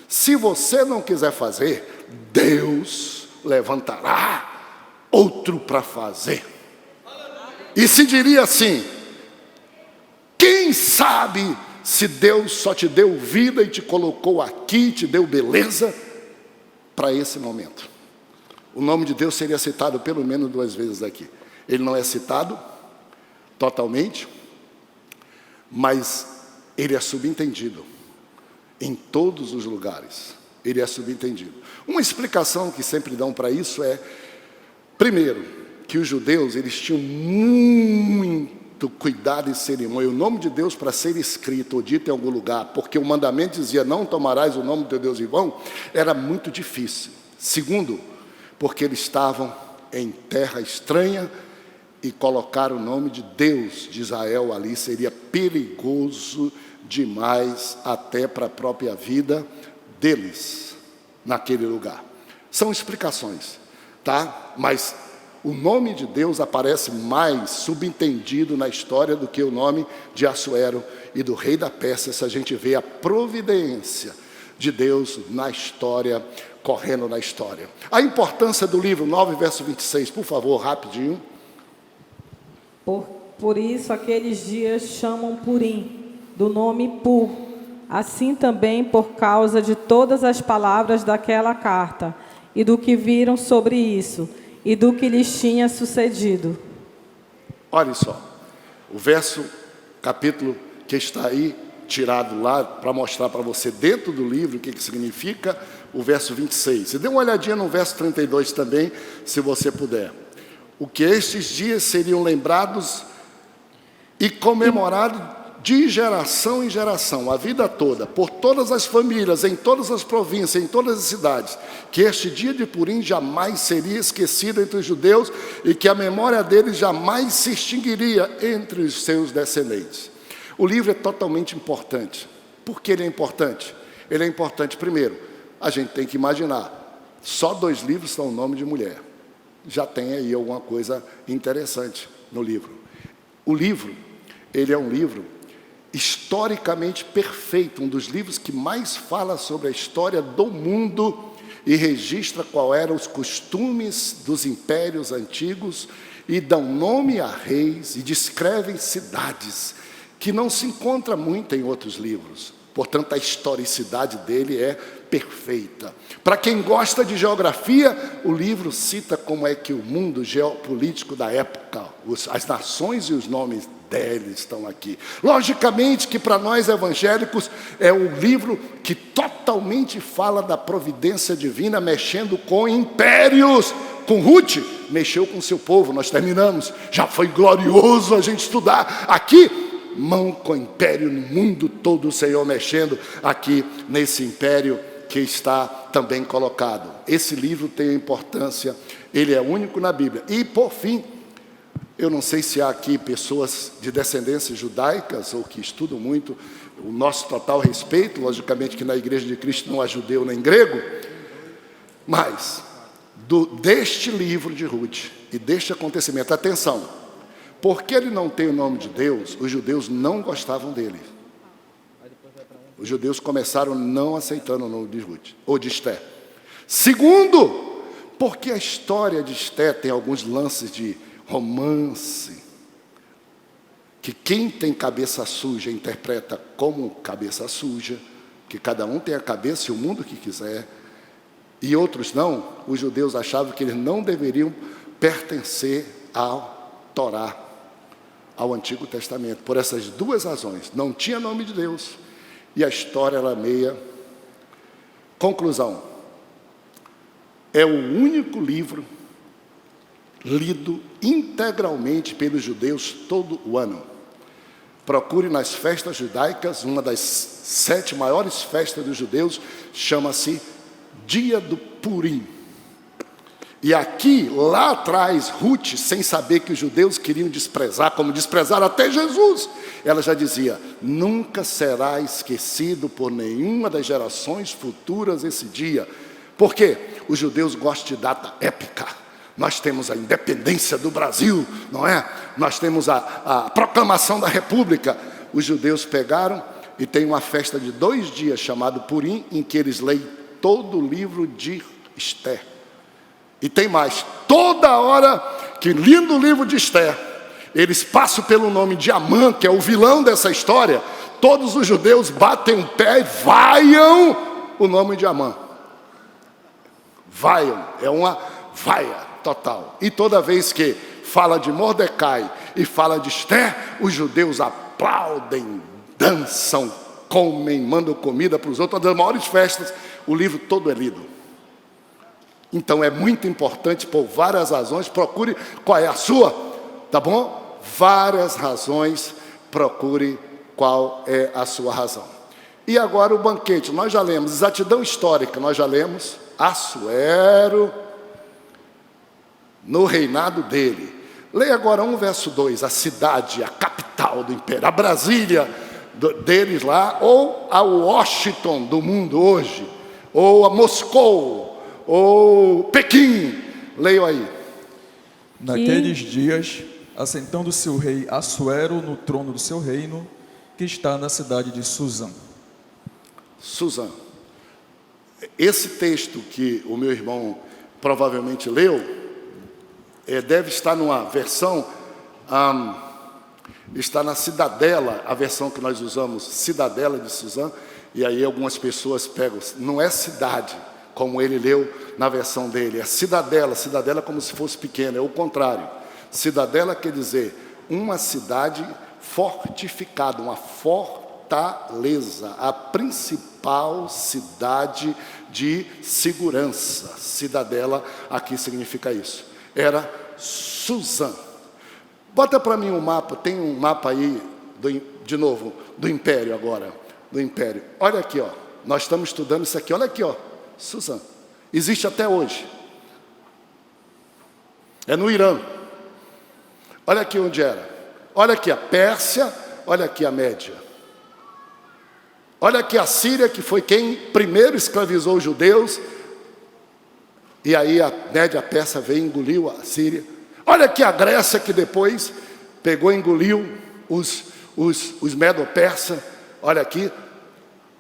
se você não quiser fazer, Deus levantará outro para fazer. E se diria assim, quem sabe se Deus só te deu vida e te colocou aqui, te deu beleza para esse momento. O nome de Deus seria citado pelo menos 2 vezes aqui. Ele não é citado totalmente, mas ele é subentendido em todos os lugares. Ele é subentendido. Uma explicação que sempre dão para isso é, primeiro, que os judeus eles tinham muito cuidado e cerimônia. O nome de Deus para ser escrito ou dito em algum lugar, porque o mandamento dizia, não tomarás o nome de teu Deus em vão, era muito difícil. Segundo, porque eles estavam em terra estranha e colocar o nome de Deus de Israel ali seria perigoso demais até para a própria vida deles naquele lugar. São explicações, tá? Mas o nome de Deus aparece mais subentendido na história do que o nome de Assuero e do rei da Pérsia, se a gente vê a providência de Deus na história, correndo na história. A importância do livro 9, verso 26, por favor, rapidinho. Por isso aqueles dias chamam Purim, do nome Pur, assim também por causa de todas as palavras daquela carta, e do que viram sobre isso, e do que lhes tinha sucedido. Olha só, o capítulo que está aí, tirado lá, para mostrar para você dentro do livro o que significa o verso 26. E dê uma olhadinha no verso 32 também, se você puder. O que estes dias seriam lembrados e comemorados de geração em geração, a vida toda, por todas as famílias, em todas as províncias, em todas as cidades, que este dia de Purim jamais seria esquecido entre os judeus e que a memória deles jamais se extinguiria entre os seus descendentes. O livro é totalmente importante. Por que ele é importante? Ele é importante, primeiro, a gente tem que imaginar, só 2 livros são o nome de mulher. Já tem aí alguma coisa interessante no livro. O livro, ele é um livro historicamente perfeito, um dos livros que mais fala sobre a história do mundo e registra qual eram os costumes dos impérios antigos e dão nome a reis e descrevem cidades que não se encontra muito em outros livros. Portanto, a historicidade dele é perfeita. Para quem gosta de geografia, o livro cita como é que o mundo geopolítico da época, as nações e os nomes deles estão aqui. Logicamente que para nós evangélicos é um livro que totalmente fala da providência divina, mexendo com impérios. Com Ruth, mexeu com seu povo, nós terminamos. Já foi glorioso a gente estudar. Aqui, mão com império no mundo todo, o Senhor mexendo aqui nesse império que está também colocado. Esse livro tem importância, ele é único na Bíblia. E, por fim, eu não sei se há aqui pessoas de descendências judaicas ou que estudam muito, o nosso total respeito, logicamente que na Igreja de Cristo não há judeu nem grego, mas deste livro de Ruth e deste acontecimento, atenção, porque ele não tem o nome de Deus, os judeus não gostavam dele. Os judeus começaram não aceitando o nome de Ruth, ou de Esther. Segundo, porque a história de Esther tem alguns lances de romance, que quem tem cabeça suja interpreta como cabeça suja, que cada um tem a cabeça e o mundo que quiser, e outros não. Os judeus achavam que eles não deveriam pertencer ao Torá, ao Antigo Testamento, por essas 2 razões. Não tinha nome de Deus e a história era meia. Conclusão: é o único livro lido integralmente pelos judeus todo o ano. Procure nas festas judaicas, uma das 7 maiores festas dos judeus chama-se Dia do Purim. E aqui, lá atrás, Ruth, sem saber que os judeus queriam desprezar, como desprezaram até Jesus, ela já dizia: nunca será esquecido por nenhuma das gerações futuras esse dia. Por quê? Os judeus gostam de data épica. Nós temos a independência do Brasil, não é? Nós temos a proclamação da República. Os judeus pegaram e tem uma festa de 2 dias chamado Purim, em que eles leem todo o livro de Esther. E tem mais, toda hora que lindo o livro de Esther, eles passam pelo nome de Amã, que é o vilão dessa história, todos os judeus batem o pé e vaiam o nome de Amã. Vaiam, é uma vaia total. E toda vez que fala de Mordecai e fala de Esther, os judeus aplaudem, dançam, comem, mandam comida para os outros, uma das maiores festas. O livro todo é lido. Então é muito importante, por várias razões. Procure qual é a sua, tá bom? Várias razões, procure qual é a sua razão. E agora o banquete, nós já lemos. Exatidão histórica, nós já lemos. Assuero, no reinado dele. Leia agora 1 verso 2, a cidade, a capital do império, a Brasília deles lá, ou a Washington do mundo hoje, ou a Moscou, ou Pequim. Leiam aí. Naqueles dias, assentando-se o rei Assuero no trono do seu reino, que está na cidade de Suzã. Suzã. Esse texto que o meu irmão provavelmente leu, deve estar numa versão, está na Cidadela, a versão que nós usamos, Cidadela de Suzã, e aí algumas pessoas pegam, não é cidade, como ele leu na versão dele, é cidadela como se fosse pequena, é o contrário. Cidadela quer dizer uma cidade fortificada, uma fortaleza, a principal cidade de segurança. Cidadela aqui significa isso. Era Suzã. Bota para mim um mapa, tem um mapa aí, de novo, do Império agora, do Império. Olha aqui, ó, nós estamos estudando isso aqui, olha aqui, ó, Suzã. Existe até hoje. É no Irã. Olha aqui onde era. Olha aqui a Pérsia, olha aqui a Média. Olha aqui a Síria, que foi quem primeiro escravizou os judeus, e aí a Média Persa veio e engoliu a Síria. Olha aqui a Grécia, que depois pegou e engoliu os Medo-Persa. Olha aqui.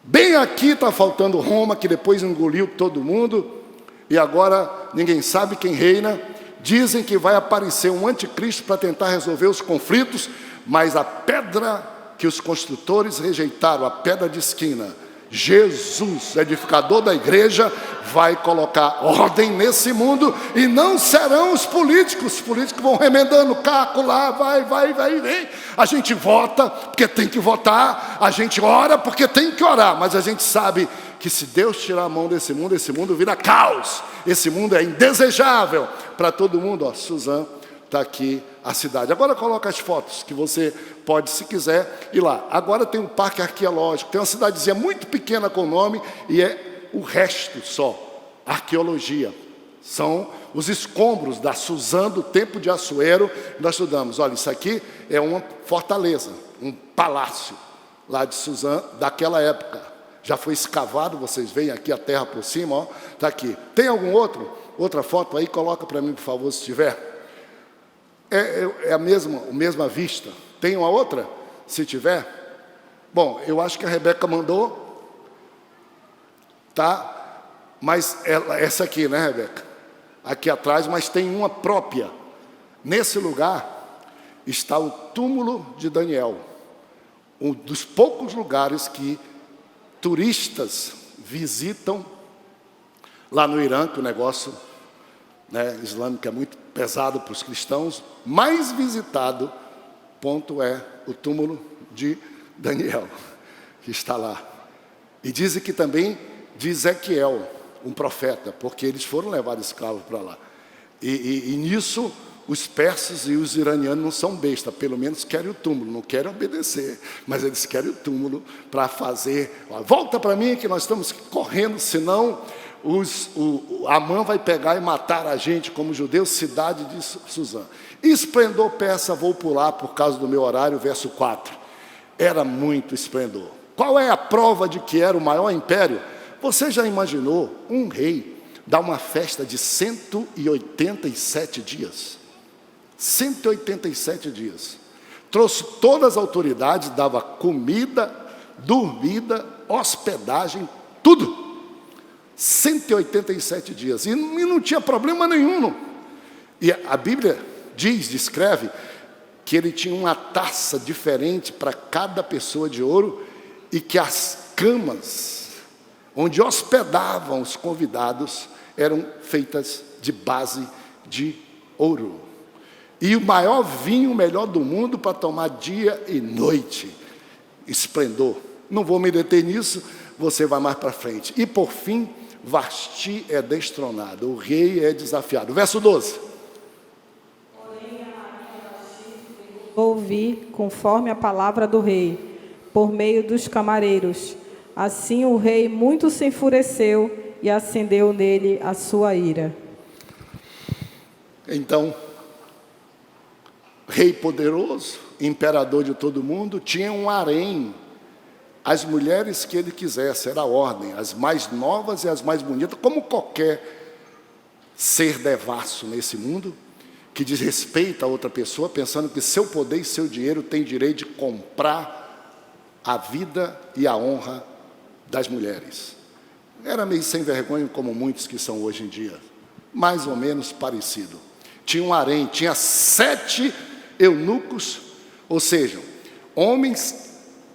Bem aqui está faltando Roma, que depois engoliu todo mundo. E agora ninguém sabe quem reina. Dizem que vai aparecer um anticristo para tentar resolver os conflitos. Mas a pedra que os construtores rejeitaram, a pedra de esquina, Jesus, edificador da igreja, vai colocar ordem nesse mundo. E não serão os políticos vão remendando caco lá, vai, vem. A gente vota porque tem que votar, a gente ora porque tem que orar, mas a gente sabe que se Deus tirar a mão desse mundo vira caos. Esse mundo é indesejável para todo mundo. Ó, Suzano está aqui a cidade. Agora coloca as fotos que você pode, se quiser, ir lá. Agora tem um parque arqueológico, tem uma cidadezinha muito pequena com nome, e é o resto só, arqueologia. São os escombros da Suzã, do tempo de Assuero. Nós estudamos, olha, isso aqui é uma fortaleza, um palácio lá de Suzã, daquela época. Já foi escavado, vocês veem aqui a terra por cima, ó, está aqui. Tem outra foto aí? Coloca para mim, por favor, se tiver. É a mesma vista. Tem uma outra? Se tiver. Bom, eu acho que a Rebeca mandou. Tá? Mas essa aqui, né, Rebeca? Aqui atrás, mas tem uma própria. Nesse lugar está o túmulo de Daniel. Um dos poucos lugares que turistas visitam lá no Irã, que o negócio, né, islâmico é muito pesado para os cristãos. Mais visitado ponto é o túmulo de Daniel, que está lá. E dizem que também de Ezequiel, um profeta, porque eles foram levados escravos para lá. E nisso, os persas e os iranianos não são besta, pelo menos querem o túmulo, não querem obedecer, mas eles querem o túmulo para fazer. Ó, volta para mim que nós estamos correndo, senão Amã vai pegar e matar a gente como judeus, cidade de Suzã. Esplendor persa, vou pular por causa do meu horário, verso 4. Era muito esplendor. Qual é a prova de que era o maior império? Você já imaginou um rei dar uma festa de 187 dias? 187 dias. Trouxe todas as autoridades, dava comida, dormida, hospedagem, tudo. 187 dias. E não tinha problema nenhum. Não. E a Bíblia descreve que ele tinha uma taça diferente para cada pessoa de ouro, e que as camas onde hospedavam os convidados eram feitas de base de ouro. E o maior vinho, o melhor do mundo, para tomar dia e noite. Esplendor. Não vou me deter nisso, você vai mais para frente. E por fim, Vasti é destronado, o rei é desafiado. Verso 12. Ouvi conforme a palavra do rei, por meio dos camareiros. Assim o rei muito se enfureceu e acendeu nele a sua ira. Então, rei poderoso, imperador de todo mundo, tinha um harém. As mulheres que ele quisesse, era a ordem, as mais novas e as mais bonitas, como qualquer ser devasso nesse mundo, que desrespeita a outra pessoa, pensando que seu poder e seu dinheiro têm direito de comprar a vida e a honra das mulheres. Era meio sem vergonha, como muitos que são hoje em dia, mais ou menos parecido. Tinha um harém, tinha 7 eunucos, ou seja, homens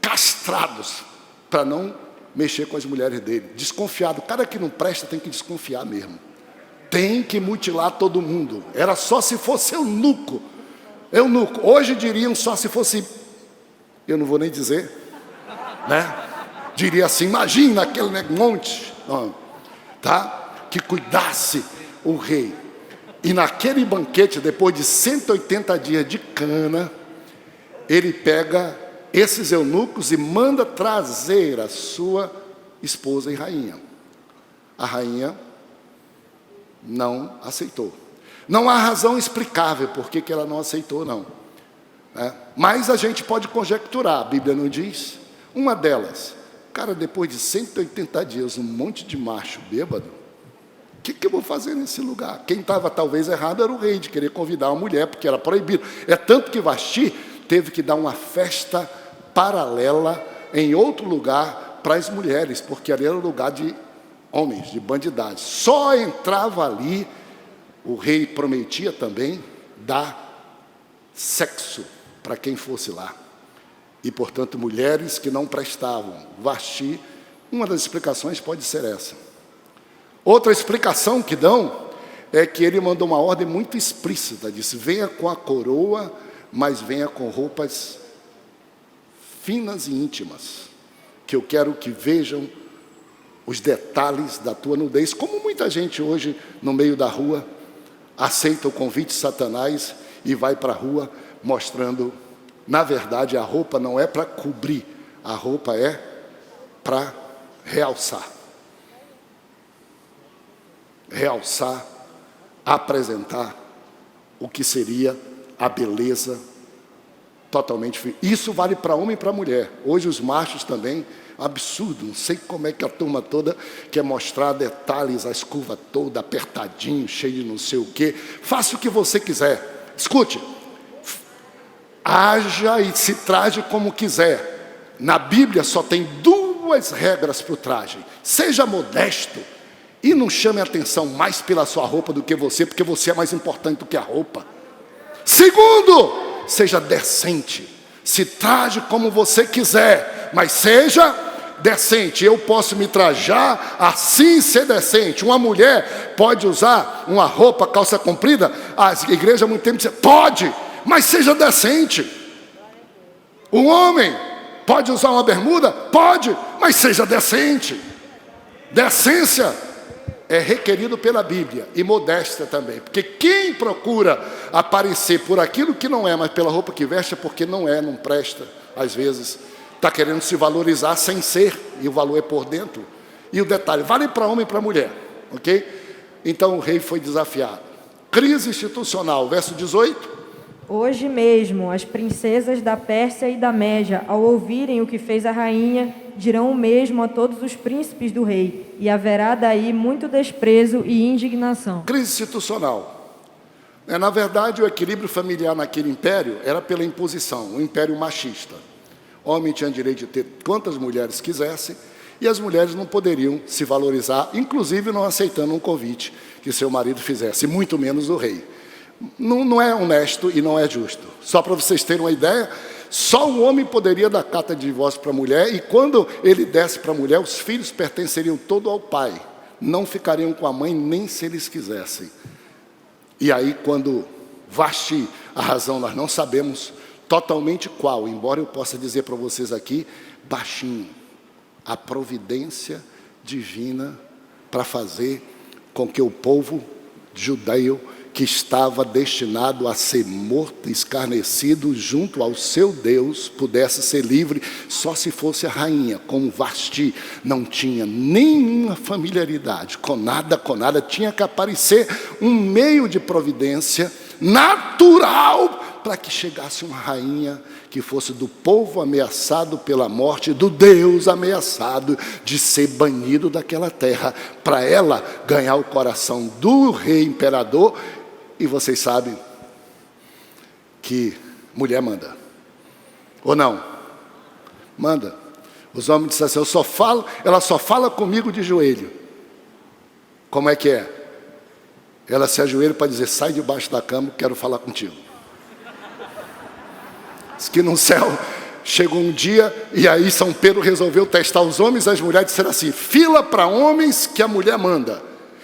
castrados, para não mexer com as mulheres dele. Desconfiado. O cara que não presta tem que desconfiar mesmo. Tem que mutilar todo mundo. Era só se fosse eunuco. Hoje diriam só se fosse, eu não vou nem dizer, né? Diria assim, imagina aquele monte, tá? Que cuidasse o rei. E naquele banquete, depois de 180 dias de cana, ele pega esses eunucos e manda trazer a sua esposa e rainha. A rainha não aceitou. Não há razão explicável por que ela não aceitou, não. Mas a gente pode conjecturar, a Bíblia não diz. Uma delas Cara, depois de 180 dias, um monte de macho bêbado, o que eu vou fazer nesse lugar? Quem estava talvez errado era o rei, de querer convidar uma mulher, porque era proibido. É tanto que Vasti teve que dar uma festa paralela em outro lugar para as mulheres, porque ali era o lugar de homens, de bandidagem. Só entrava ali, o rei prometia também dar sexo para quem fosse lá. E, portanto, mulheres que não prestavam. Vasti, uma das explicações pode ser essa. Outra explicação que dão é que ele mandou uma ordem muito explícita, disse: venha com a coroa, mas venha com roupas finas e íntimas, que eu quero que vejam os detalhes da tua nudez, como muita gente hoje, no meio da rua, aceita o convite de Satanás e vai para a rua mostrando. Na verdade, a roupa não é para cobrir, a roupa é para realçar. Realçar, apresentar o que seria a beleza totalmente. Isso vale para homem e para mulher. Hoje os machos também, absurdo, não sei como é que a turma toda quer mostrar detalhes, a escova toda, apertadinho, cheio de não sei o quê. Faça o que você quiser. Escute. Haja e se traje como quiser. Na Bíblia só tem duas regras para o traje. Seja modesto e não chame a atenção mais pela sua roupa do que você, porque você é mais importante do que a roupa. Segundo, seja decente. Se traje como você quiser, mas seja decente. Eu posso me trajar assim, ser decente. Uma mulher pode usar uma roupa, calça comprida. A igreja há muito tempo diz: pode, mas seja decente. O homem pode usar uma bermuda? Pode, mas seja decente. Decência é requerido pela Bíblia, e modéstia também. Porque quem procura aparecer por aquilo que não é, mas pela roupa que veste, é porque não é, não presta. Às vezes está querendo se valorizar sem ser, e o valor é por dentro. E o detalhe, vale para homem e para mulher, ok? Então o rei foi desafiado. Crise institucional, verso 18. Hoje mesmo, as princesas da Pérsia e da Média, ao ouvirem o que fez a rainha, dirão o mesmo a todos os príncipes do rei, e haverá daí muito desprezo e indignação. Crise institucional. Na verdade, o equilíbrio familiar naquele império era pela imposição, um império machista. O homem tinha direito de ter quantas mulheres quisesse, e as mulheres não poderiam se valorizar, inclusive não aceitando um convite que seu marido fizesse, muito menos o rei. Não é honesto e não é justo. Só para vocês terem uma ideia, só o homem poderia dar carta de divórcio para a mulher, e quando ele desse para a mulher, os filhos pertenceriam todo ao pai. Não ficariam com a mãe nem se eles quisessem. E aí, quando Vasti, a razão nós não sabemos totalmente qual, embora eu possa dizer para vocês aqui, baixinho, a providência divina para fazer com que o povo judeu, que estava destinado a ser morto, escarnecido junto ao seu Deus, pudesse ser livre, só se fosse a rainha. Como Vasti não tinha nenhuma familiaridade com nada, tinha que aparecer um meio de providência natural para que chegasse uma rainha que fosse do povo ameaçado pela morte, do Deus ameaçado de ser banido daquela terra, para ela ganhar o coração do rei imperador. E vocês sabem que mulher manda, ou não? Manda. Os homens disseram assim: ela só fala comigo de joelho. Como é que é? Ela se ajoelha para dizer: sai debaixo da cama, quero falar contigo. Diz que no céu chegou um dia, e aí São Pedro resolveu testar os homens. As mulheres disseram assim: fila para homens que a mulher manda,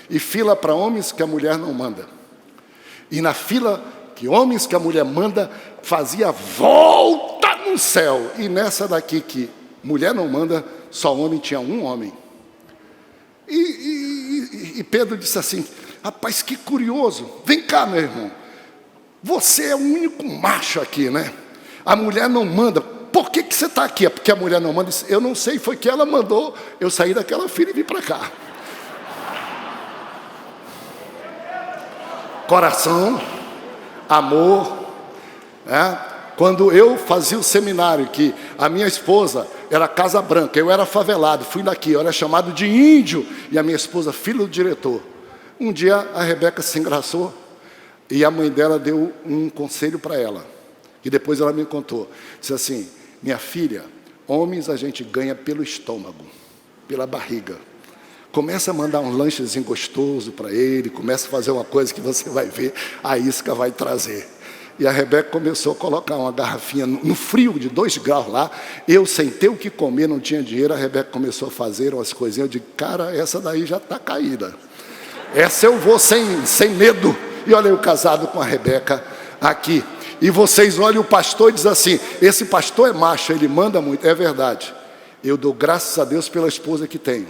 e fila para homens que a mulher não manda. E na fila que homens que a mulher manda, fazia volta no céu. E nessa daqui que mulher não manda, só homem, tinha um homem. E Pedro disse assim: rapaz, que curioso. Vem cá, meu irmão. Você é o único macho aqui, né? A mulher não manda. Por que você está aqui? É porque a mulher não manda. Eu não sei, foi que ela mandou eu sair daquela fila e vir para cá. Coração, amor, né? Quando eu fazia o seminário, que a minha esposa era Casa Branca, eu era favelado, fui daqui, eu era chamado de índio, e a minha esposa, filha do diretor. Um dia a Rebeca se engraçou, e a mãe dela deu um conselho para ela, e depois ela me contou. Disse assim: minha filha, homens a gente ganha pelo estômago, pela barriga. Começa a mandar um lanchezinho gostoso para ele, começa a fazer uma coisa que você vai ver, a isca vai trazer. E a Rebeca começou a colocar uma garrafinha no frio de 2 graus lá. Eu, sem ter o que comer, não tinha dinheiro. A Rebeca começou a fazer umas coisinhas. Eu digo: cara, essa daí já está caída. Essa eu vou sem medo. E olha eu casado com a Rebeca aqui. E vocês olham o pastor e dizem assim: esse pastor é macho, ele manda muito. É verdade. Eu dou graças a Deus pela esposa que tenho.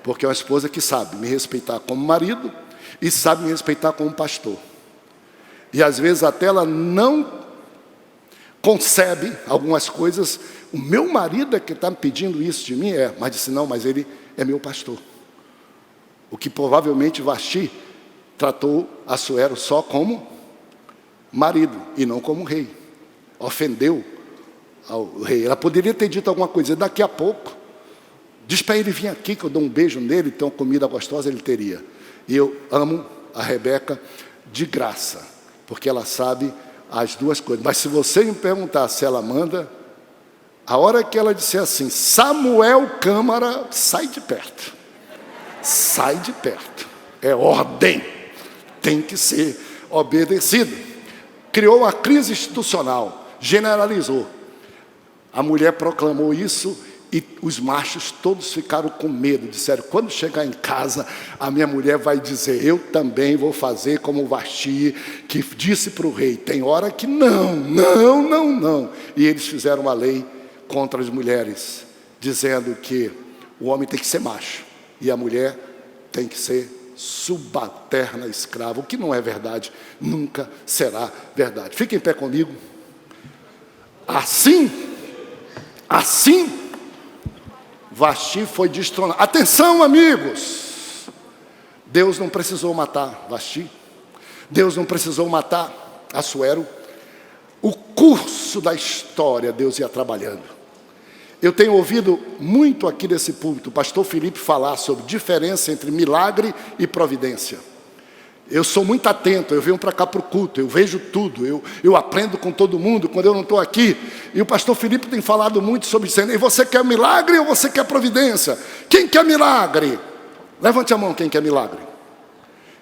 Porque é uma esposa que sabe me respeitar como marido e sabe me respeitar como pastor. E às vezes até ela não concebe algumas coisas. O meu marido é que está me pedindo isso de mim, mas disse: não, mas ele é meu pastor. O que provavelmente Vasti tratou Assuero só como marido e não como rei. Ofendeu ao rei. Ela poderia ter dito alguma coisa: daqui a pouco, diz para ele vir aqui que eu dou um beijo nele, então comida gostosa ele teria. E eu amo a Rebeca de graça, porque ela sabe as duas coisas. Mas se você me perguntar se ela manda, a hora que ela disser assim: Samuel Câmara, sai de perto. Sai de perto. É ordem. Tem que ser obedecido. Criou uma crise institucional, generalizou. A mulher proclamou isso e os machos todos ficaram com medo. Disseram: quando chegar em casa, a minha mulher vai dizer: eu também vou fazer como Vasti, que disse para o rei. Tem hora que não. E eles fizeram uma lei contra as mulheres, dizendo que o homem tem que ser macho e a mulher tem que ser subalterna, escrava. O que não é verdade, nunca será verdade. Fiquem em pé comigo. Assim, Vasti foi destronada. Atenção, amigos! Deus não precisou matar Vasti. Deus não precisou matar Assuero. O curso da história Deus ia trabalhando. Eu tenho ouvido muito aqui nesse púlpito o pastor Felipe falar sobre diferença entre milagre e providência. Eu sou muito atento, eu venho para cá para o culto, eu vejo tudo, eu aprendo com todo mundo quando eu não estou aqui. E o pastor Felipe tem falado muito sobre isso. E você quer milagre ou você quer providência? Quem quer milagre? Levante a mão quem quer milagre.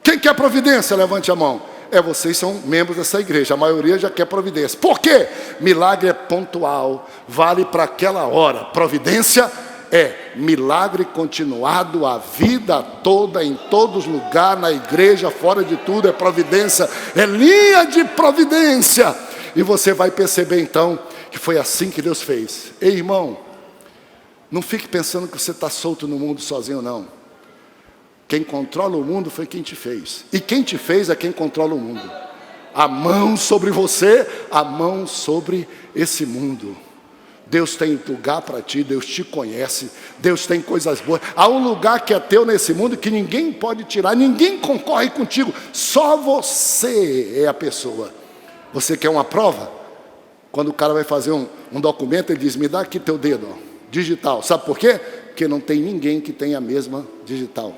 Quem quer providência? Levante a mão. Vocês são membros dessa igreja, a maioria já quer providência. Por quê? Milagre é pontual, vale para aquela hora. Providência é milagre continuado a vida toda, em todos os lugares, na igreja, fora de tudo, é providência, é linha de providência. E você vai perceber então que foi assim que Deus fez. Ei, irmão, não fique pensando que você está solto no mundo sozinho, não. Quem controla o mundo foi quem te fez. E quem te fez é quem controla o mundo. A mão sobre você, a mão sobre esse mundo. Deus tem lugar para ti, Deus te conhece, Deus tem coisas boas. Há um lugar que é teu nesse mundo que ninguém pode tirar, ninguém concorre contigo. Só você é a pessoa. Você quer uma prova? Quando o cara vai fazer um documento, ele diz: me dá aqui teu dedo, digital. Sabe por quê? Porque não tem ninguém que tenha a mesma digital.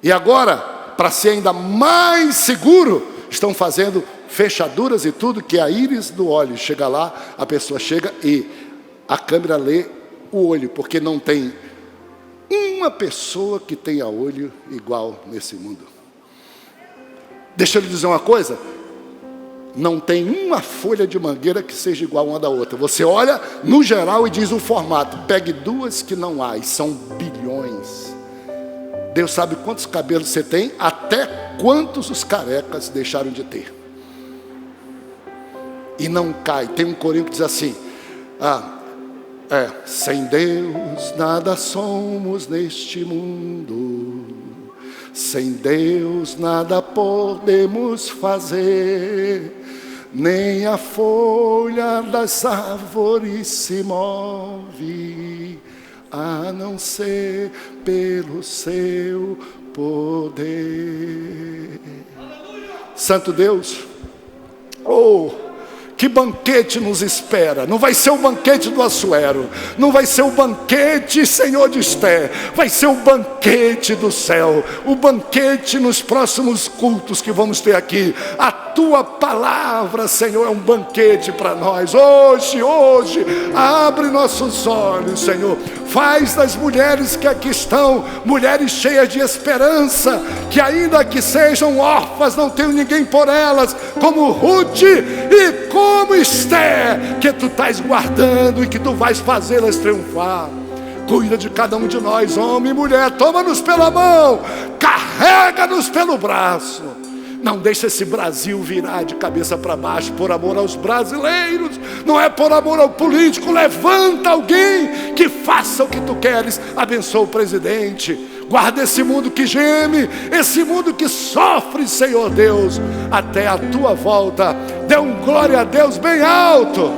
E agora, para ser ainda mais seguro, estão fazendo fechaduras e tudo, que a íris do olho chega lá, a pessoa chega e a câmera lê o olho, porque não tem uma pessoa que tenha olho igual nesse mundo. Deixa eu lhe dizer uma coisa: não tem uma folha de mangueira que seja igual uma da outra. Você olha no geral e diz o formato, pegue duas que não há, e são bilhões. Deus sabe quantos cabelos você tem, até quantos os carecas deixaram de ter. E não cai. Tem um corinho que diz assim: sem Deus nada somos neste mundo, sem Deus nada podemos fazer, nem a folha das árvores se move, a não ser pelo seu poder. Santo Deus, Que banquete nos espera? Não vai ser o banquete do Assuero, não vai ser o banquete, Senhor, de Esté, vai ser o banquete do céu, o banquete nos próximos cultos que vamos ter aqui. A tua palavra, Senhor, é um banquete para nós. Hoje, abre nossos olhos, Senhor. Faz das mulheres que aqui estão, mulheres cheias de esperança, que ainda que sejam órfãs, não tenham ninguém por elas, como Ruth e como Esté, que tu estás guardando e que tu vais fazê-las triunfar. Cuida de cada um de nós, homem e mulher. Toma-nos pela mão, carrega-nos pelo braço. Não deixa esse Brasil virar de cabeça para baixo por amor aos brasileiros, não é por amor ao político. Levanta alguém que faça o que tu queres. Abençoa o presidente, guarda esse mundo que geme, esse mundo que sofre, Senhor Deus, até a tua volta. Dê um glória a Deus bem alto.